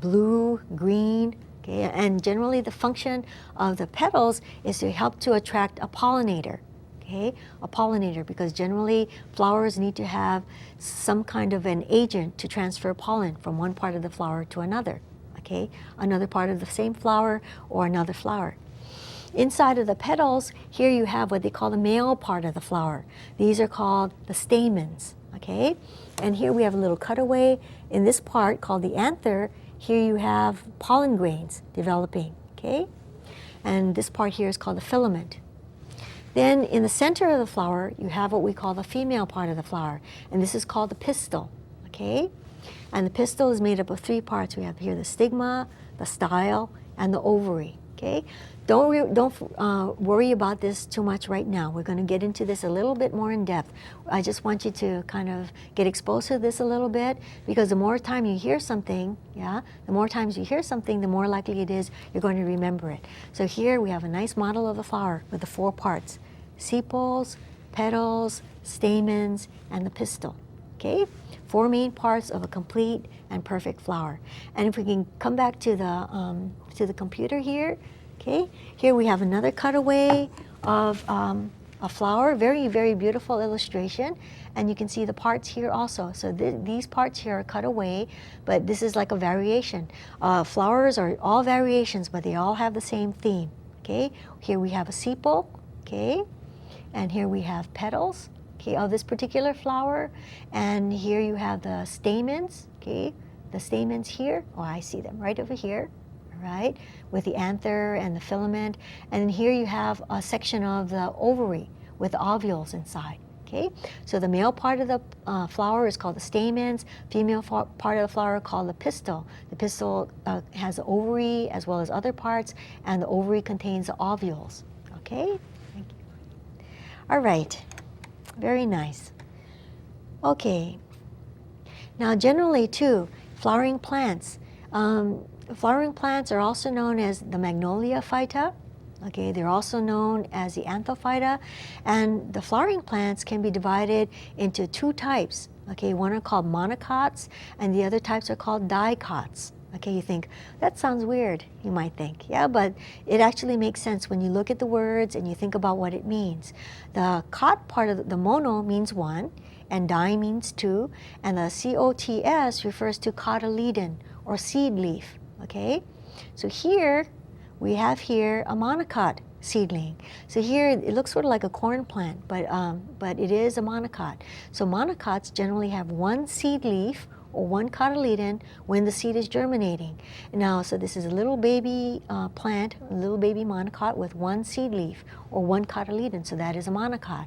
blue, green. Okay, and generally the function of the petals is to help to attract a pollinator. Okay, a pollinator, because generally flowers need to have some kind of an agent to transfer pollen from one part of the flower to another. Okay, another part of the same flower or another flower. Inside of the petals, here you have what they call the male part of the flower. These are called the stamens. Okay, and here we have a little cutaway in this part called the anther. Here you have pollen grains developing. Okay, and this part here is called the filament. Then in the center of the flower, you have what we call the female part of the flower, and this is called the pistil. Okay, and the pistil is made up of three parts. We have here the stigma, the style, and the ovary. Okay, don't worry about this too much right now. We're going to get into this a little bit more in depth. I just want you to kind of get exposed to this a little bit, because the more time you hear something, yeah, the more times you hear something, the more likely it is you're going to remember it. So here we have a nice model of the flower with the four parts: sepals, petals, stamens, and the pistil. Okay, four main parts of a complete and perfect flower. And if we can come back to the computer here, okay, here we have another cutaway of a flower, very, very beautiful illustration, and you can see the parts here also. So these parts here are cut away, but this is like a variation. Flowers are all variations, but they all have the same theme. Okay, here we have a sepal, okay, and here we have petals, okay, of this particular flower, and here you have the stamens, okay, the stamens here, oh, I see them right over here, all right, with the anther and the filament, and here you have a section of the ovary with the ovules inside, okay. So the male part of the flower is called the stamens, female part of the flower called the pistil. The pistil has the ovary as well as other parts, and the ovary contains the ovules, okay. Thank you. All right. Very nice. Okay. Now generally too, flowering plants. Flowering plants are also known as the magnolia phyta. Okay, they're also known as the anthophyta. And the flowering plants can be divided into two types. Okay, one are called monocots and the other types are called dicots. Okay, you think, that sounds weird, you might think. Yeah, but it actually makes sense when you look at the words and you think about what it means. The cot part of the mono means one, and di means two, and the cots refers to cotyledon, or seed leaf, okay? So here, we have here a monocot seedling. So here, it looks sort of like a corn plant, but it is a monocot. So monocots generally have one seed leaf, or 1 cotyledon when the seed is germinating. Now, so this is a little baby plant, a little baby monocot with 1 seed leaf or 1 cotyledon, so that is a monocot.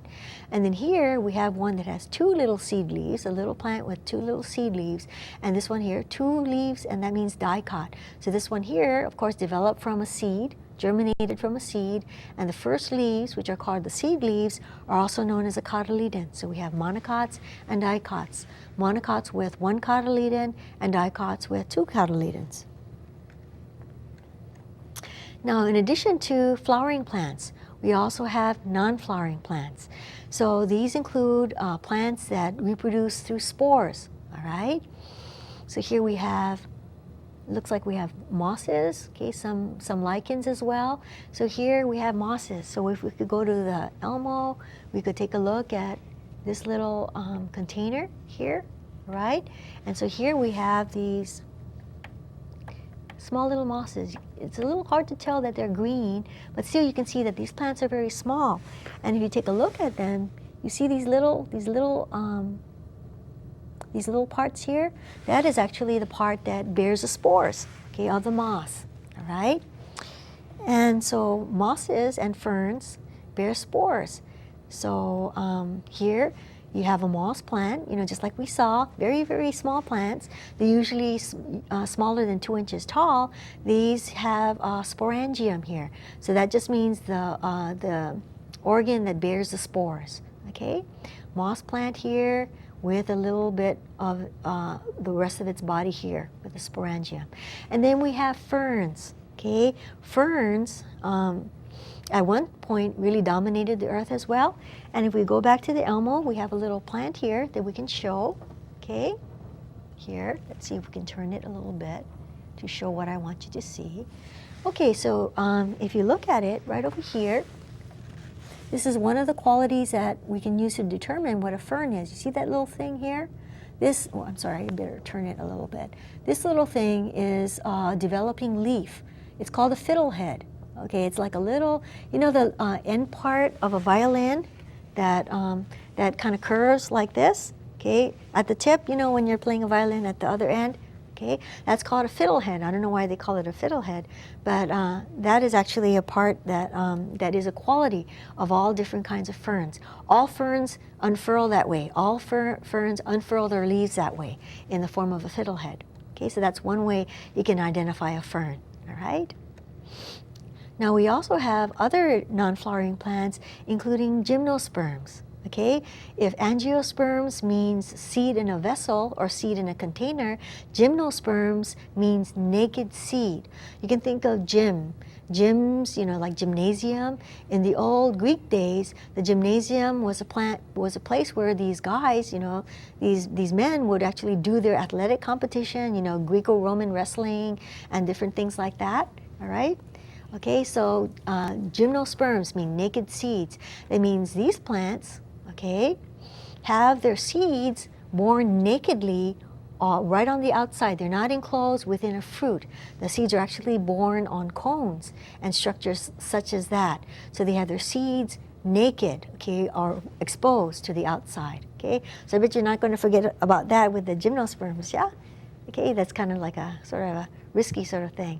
And then here we have one that has 2 little seed leaves, a little plant with 2 little seed leaves, and this one here, 2 leaves, and that means dicot. So this one here, of course, developed from a seed, germinated from a seed, and the first leaves, which are called the seed leaves, are also known as a cotyledon. So we have monocots and dicots. Monocots with 1 cotyledon and dicots with 2 cotyledons. Now, in addition to flowering plants, we also have non-flowering plants. So these include plants that reproduce through spores, all right? So here we have, looks like we have mosses, okay, some lichens as well. So here we have mosses. So if we could go to the Elmo, we could take a look at this little container here, right? And so here we have these small little mosses. It's a little hard to tell that they're green, but still you can see that these plants are very small. And if you take a look at them, you see these little parts here. That is actually the part that bears the spores, okay, of the moss, all right? And so mosses and ferns bear spores. So here you have a moss plant, you know, just like we saw, very, very small plants. They're usually smaller than 2 inches tall. These have sporangium here. So that just means the organ that bears the spores, okay? Moss plant here with a little bit of the rest of its body here with the sporangium. And then we have ferns, okay? Ferns, at one point really dominated the earth as well. And if we go back to the Elmo, we have a little plant here that we can show, okay? Here, let's see if we can turn it a little bit to show what I want you to see. Okay, so if you look at it right over here, this is one of the qualities that we can use to determine what a fern is. You see that little thing here? This, oh, I'm sorry, I better turn it a little bit. This little thing is a developing leaf. It's called a fiddlehead. Okay, it's like a little, you know, the end part of a violin that that kind of curves like this. Okay, at the tip, you know, when you're playing a violin at the other end. Okay, that's called a fiddlehead. I don't know why they call it a fiddlehead, but that is actually a part that that is a quality of all different kinds of ferns. All ferns unfurl that way. All ferns unfurl their leaves that way in the form of a fiddlehead. Okay, so that's one way you can identify a fern. All right. Now we also have other non-flowering plants, including gymnosperms. Okay, if angiosperms means seed in a vessel or seed in a container, gymnosperms means naked seed. You can think of gyms, you know, like gymnasium. In the old Greek days, the gymnasium was a place where these guys, you know, these men would actually do their athletic competition, you know, Greco-Roman wrestling and different things like that. All right. Okay, so gymnosperms mean naked seeds. That means these plants, okay, have their seeds born nakedly right on the outside. They're not enclosed within a fruit. The seeds are actually born on cones and structures such as that. So they have their seeds naked, okay, or exposed to the outside, okay? So I bet you're not going to forget about that with the gymnosperms, yeah? Okay, that's kind of like a sort of a risky sort of thing.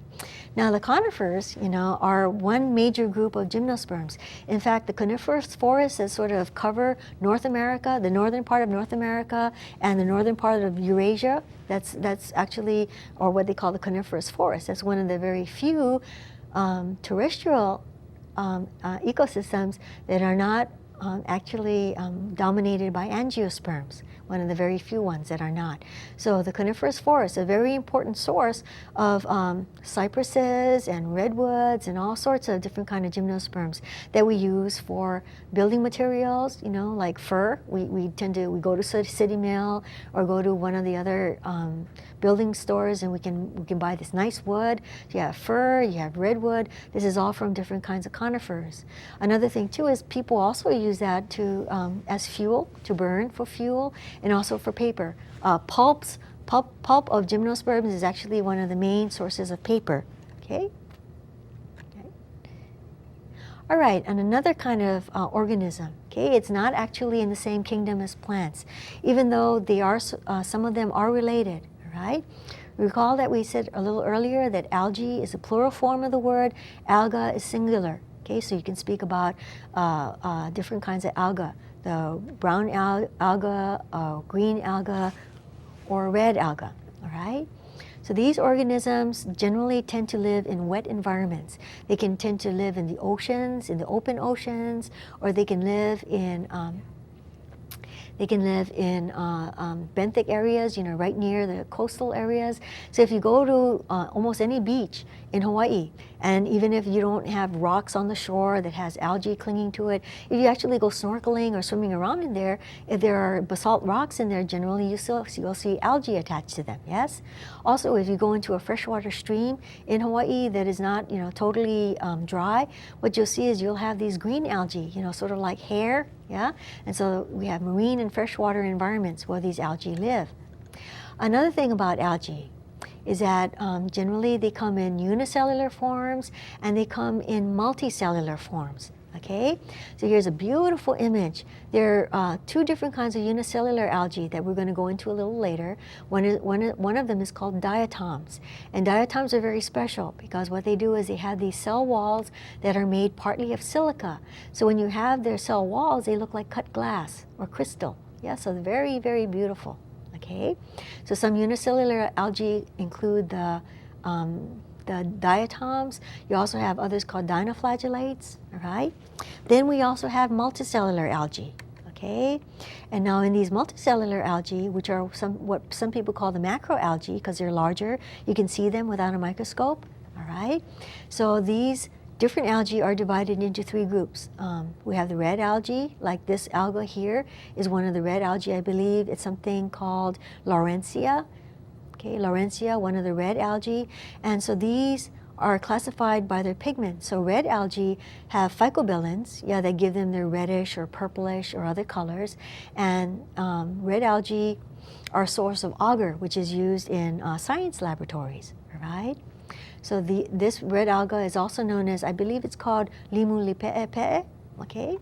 Now the conifers, you know, are one major group of gymnosperms. In fact, the coniferous forests that sort of cover North America, the northern part of North America and the northern part of Eurasia, that's actually, or what they call the coniferous forest. That's one of the very few terrestrial ecosystems that are not actually dominated by angiosperms, one of the very few ones that are not. So the coniferous forest, a very important source of cypresses and redwoods and all sorts of different kind of gymnosperms that we use for building materials, you know, like fir. We go to City Mill or go to one of the other building stores and we can buy this nice wood. You have fir, you have redwood. This is all from different kinds of conifers. Another thing too is people also use that to as fuel, to burn for fuel, and also for paper. Pulp of gymnosperms is actually one of the main sources of paper. Okay. All right, and another kind of organism, okay, it's not actually in the same kingdom as plants, even though they are, some of them are related, all right? Recall that we said a little earlier that algae is a plural form of the word, alga is singular, okay, so you can speak about different kinds of alga, the brown alga, green alga, or red alga, all right? So these organisms generally tend to live in wet environments. They can tend to live in the oceans, in the open oceans, or they can live in benthic areas, you know, right near the coastal areas. So if you go to almost any beach in Hawaii, and even if you don't have rocks on the shore that has algae clinging to it, if you actually go snorkeling or swimming around in there, if there are basalt rocks in there, generally you'll see algae attached to them, yes? Also, if you go into a freshwater stream in Hawaii that is not, you know, totally dry, what you'll see is you'll have these green algae, you know, sort of like hair, yeah? And so we have marine and freshwater environments where these algae live. Another thing about algae is that generally they come in unicellular forms and they come in multicellular forms, okay? So here's a beautiful image. There are two different kinds of unicellular algae that we're going to go into a little later. One of them is called diatoms. And diatoms are very special because what they do is they have these cell walls that are made partly of silica. So when you have their cell walls, they look like cut glass or crystal. Yeah, so they're very, very beautiful. Okay, so some unicellular algae include the diatoms. You also have others called dinoflagellates, all right? Then we also have multicellular algae, okay? And now in these multicellular algae, which are what some people call the macroalgae because they're larger, you can see them without a microscope, all right? So these different algae are divided into three groups. We have the red algae, like this alga here is one of the red algae, I believe. It's something called Laurencia. Okay, Laurencia, one of the red algae. And so these are classified by their pigment. So red algae have phycobilins, yeah, that give them their reddish or purplish or other colors. And red algae are a source of agar, which is used in science laboratories, all right? So this red alga is also known as, I believe it's called limu lipe'epe'e, okay?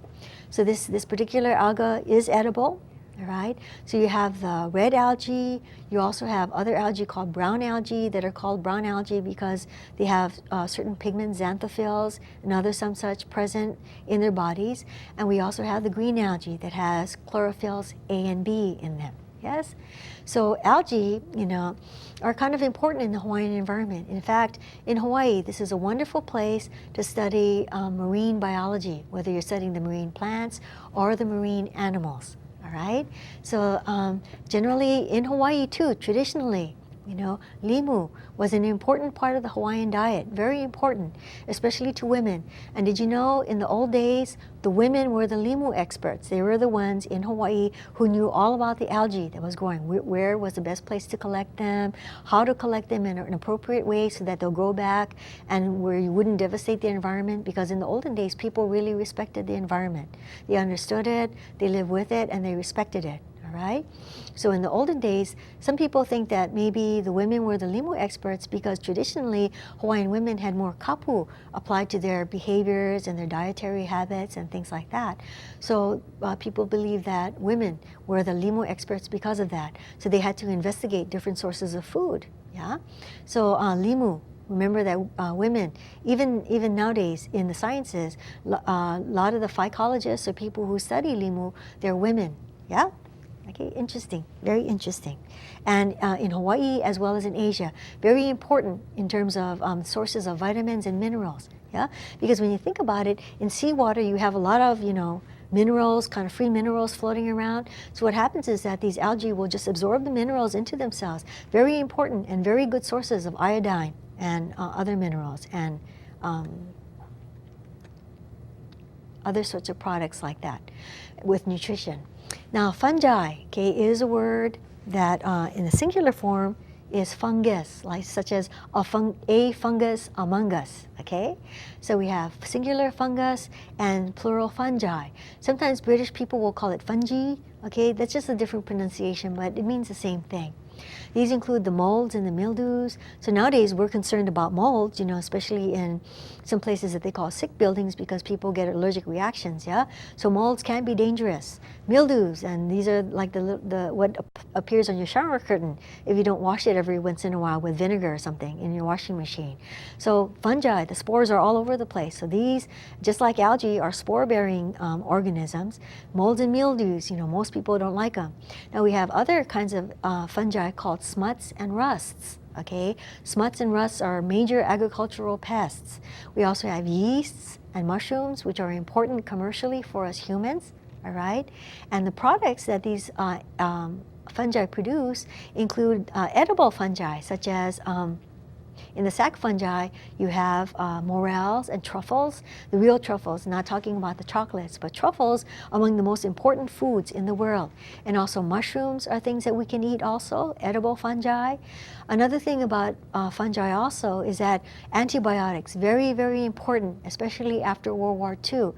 So this particular alga is edible, all right? So you have the red algae, you also have other algae called brown algae that are called brown algae because they have certain pigments, xanthophylls, and other some such present in their bodies. And we also have the green algae that has chlorophylls A and B in them, yes? So algae, you know, are kind of important in the Hawaiian environment. In fact, in Hawaii, this is a wonderful place to study marine biology, whether you're studying the marine plants or the marine animals, all right? So generally in Hawaii too, traditionally, you know, limu was an important part of the Hawaiian diet, very important, especially to women. And did you know in the old days, the women were the limu experts. They were the ones in Hawaii who knew all about the algae that was growing, where was the best place to collect them, how to collect them in an appropriate way so that they'll grow back and where you wouldn't devastate the environment, because in the olden days, people really respected the environment. They understood it, they lived with it, and they respected it. All right? So in the olden days, some people think that maybe the women were the limu experts because traditionally Hawaiian women had more kapu applied to their behaviors and their dietary habits and things like that. So people believe that women were the limu experts because of that. So they had to investigate different sources of food. Yeah. So limu. Remember that women, even nowadays in the sciences, a lot of the phycologists or people who study limu, they're women. Yeah. Okay, interesting, very interesting. And in Hawaii as well as in Asia, very important in terms of sources of vitamins and minerals, yeah? Because when you think about it, in seawater you have a lot of, you know, minerals, kind of free minerals floating around. So what happens is that these algae will just absorb the minerals into themselves. Very important and very good sources of iodine and other minerals and other sorts of products like that with nutrition. Now, fungi, okay, is a word that in the singular form is fungus, like such as a fungus among us, okay? So we have singular fungus and plural fungi. Sometimes British people will call it fungi, okay? That's just a different pronunciation, but it means the same thing. These include the molds and the mildews. So nowadays we're concerned about molds, especially in some places that they call sick buildings because people get allergic reactions, yeah? So molds can be dangerous. Mildews, and these are like what appears on your shower curtain if you don't wash it every once in a while with vinegar or something in your washing machine. So fungi, the spores are all over the place. So these, just like algae, are spore-bearing organisms. Molds and mildews, most people don't like them. Now we have other kinds of fungi called smuts and rusts. Okay, smuts and rusts are major agricultural pests. We also have yeasts and mushrooms, which are important commercially for us humans. All right, and the products that these fungi produce include edible fungi, such as in the sac fungi, you have morels and truffles, the real truffles, not talking about the chocolates, but truffles among the most important foods in the world. And also mushrooms are things that we can eat also, edible fungi. Another thing about fungi also is that antibiotics, very, very important, especially after World War II.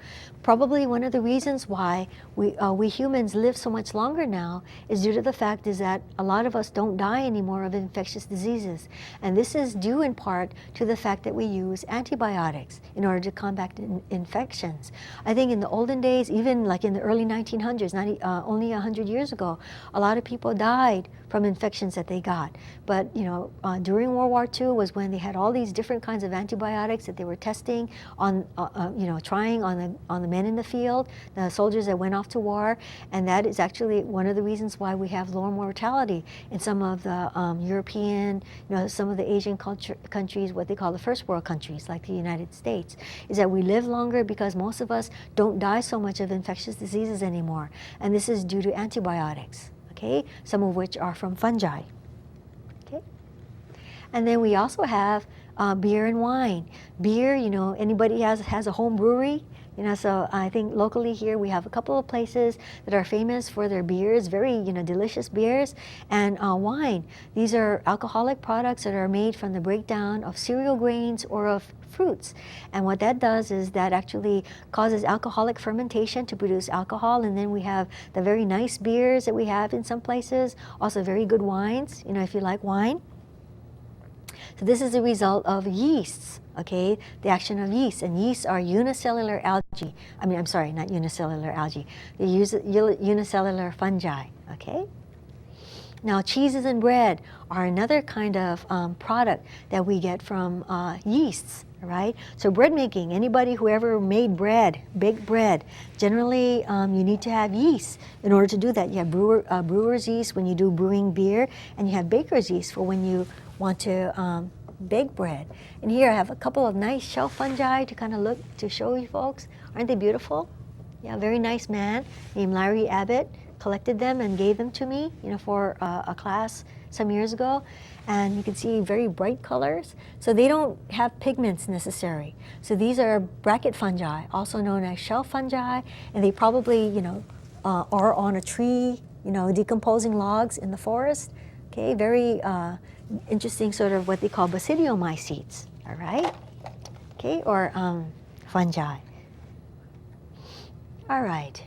Probably one of the reasons why we humans live so much longer now is due to the fact is that a lot of us don't die anymore of infectious diseases. And this is due in part to the fact that we use antibiotics in order to combat infections. I think in the olden days, even like in the early 1900s, only 100 years ago, a lot of people died from infections that they got. But during World War II was when they had all these different kinds of antibiotics that they were testing on, trying on the men in the field, the soldiers that went off to war, and that is actually one of the reasons why we have lower mortality in some of the European, some of the Asian countries, what they call the first world countries, like the United States, is that we live longer because most of us don't die so much of infectious diseases anymore, and this is due to antibiotics. Okay, some of which are from fungi. Okay, and then we also have beer and wine. Beer, anybody has a home brewery. So I think locally here we have a couple of places that are famous for their beers, very, delicious beers, and wine. These are alcoholic products that are made from the breakdown of cereal grains or of fruits. And what that does is that actually causes alcoholic fermentation to produce alcohol, and then we have the very nice beers that we have in some places, also very good wines, if you like wine. So this is a result of yeasts, okay? The action of yeast, and yeasts are unicellular algae. I'm sorry, not unicellular algae. They use unicellular fungi, okay? Now, cheeses and bread are another kind of product that we get from yeasts, right? So bread making, anybody who ever made bread, baked bread, generally you need to have yeast in order to do that. You have brewer's yeast when you do brewing beer, and you have baker's yeast for when you want to bake bread. And here I have a couple of nice shelf fungi to kind of look, to show you folks. Aren't they beautiful? Yeah, very nice man named Larry Abbott collected them and gave them to me, for a class some years ago. And you can see very bright colors. So they don't have pigments necessary. So these are bracket fungi, also known as shelf fungi, and they probably, are on a tree, decomposing logs in the forest. Okay, very interesting sort of what they call basidiomycetes, all right? Okay, or fungi. All right.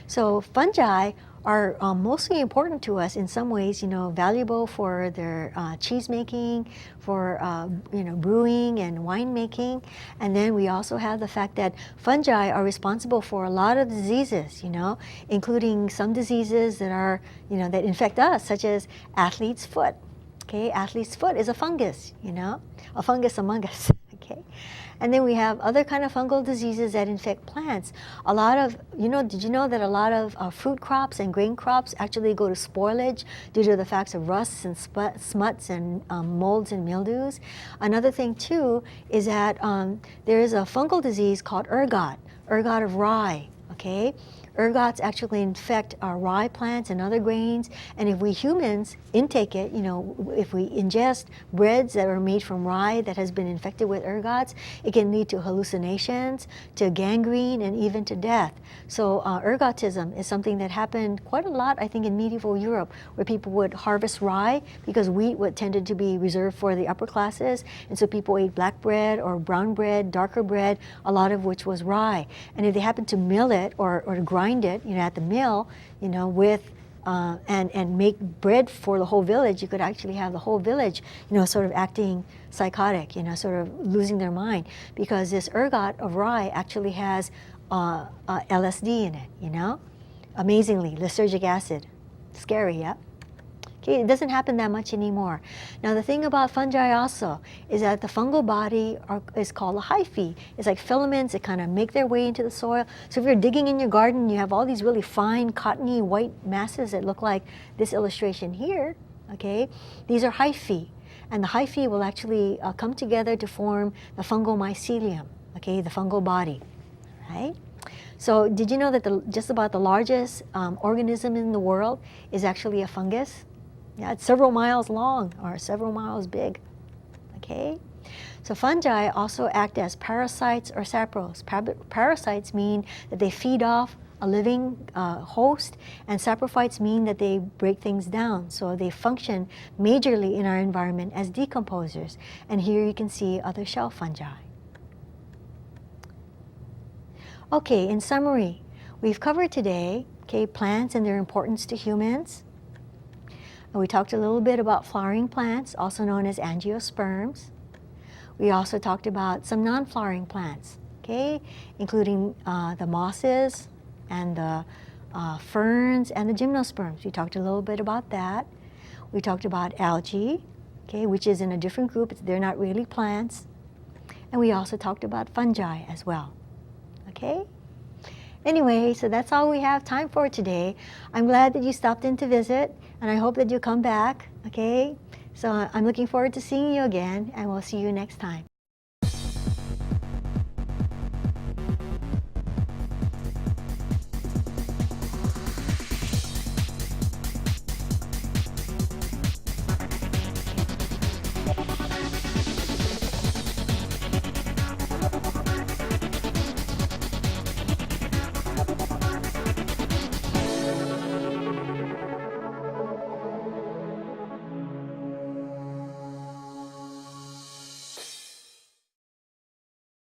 So fungi are mostly important to us in some ways, valuable for their cheese making, for brewing and wine making. And then we also have the fact that fungi are responsible for a lot of diseases, including some diseases that are, that infect us, such as athlete's foot. Okay, athlete's foot is a fungus, a fungus among us. Okay. And then we have other kind of fungal diseases that infect plants. A lot of, did you know that a lot of fruit crops and grain crops actually go to spoilage due to the facts of rusts and smuts and molds and mildews? Another thing too is that there is a fungal disease called ergot of rye, okay? Ergots actually infect our rye plants and other grains, and if we humans intake it, if we ingest breads that are made from rye that has been infected with ergots, it can lead to hallucinations, to gangrene, and even to death. So ergotism is something that happened quite a lot, I think, in medieval Europe, where people would harvest rye because wheat tended to be reserved for the upper classes, and so people ate black bread or brown bread, darker bread, a lot of which was rye. And if they happened to mill it or grind it, at the mill, with and make bread for the whole village, you could actually have the whole village, sort of acting psychotic, sort of losing their mind, because this ergot of rye actually has LSD in it, amazingly, lysergic acid. Scary, yeah? Okay, it doesn't happen that much anymore. Now the thing about fungi also is that the fungal body is called a hyphae. It's like filaments that kind of make their way into the soil. So if you're digging in your garden, you have all these really fine, cottony, white masses that look like this illustration here, okay? These are hyphae. And the hyphae will actually come together to form the fungal mycelium, okay, the fungal body, right? So did you know that just about the largest organism in the world is actually a fungus? Yeah, it's several miles long or several miles big, okay? So fungi also act as parasites or sapros. Parasites mean that they feed off a living host, and saprophytes mean that they break things down. So they function majorly in our environment as decomposers. And here you can see other shell fungi. Okay, in summary, we've covered today, okay, plants and their importance to humans. And we talked a little bit about flowering plants, also known as angiosperms. We also talked about some non-flowering plants, okay, including the mosses and the ferns and the gymnosperms. We talked a little bit about that. We talked about algae, okay, which is in a different group. They're not really plants. And we also talked about fungi as well, okay? Anyway, so that's all we have time for today. I'm glad that you stopped in to visit, and I hope that you come back, okay? So I'm looking forward to seeing you again, and we'll see you next time.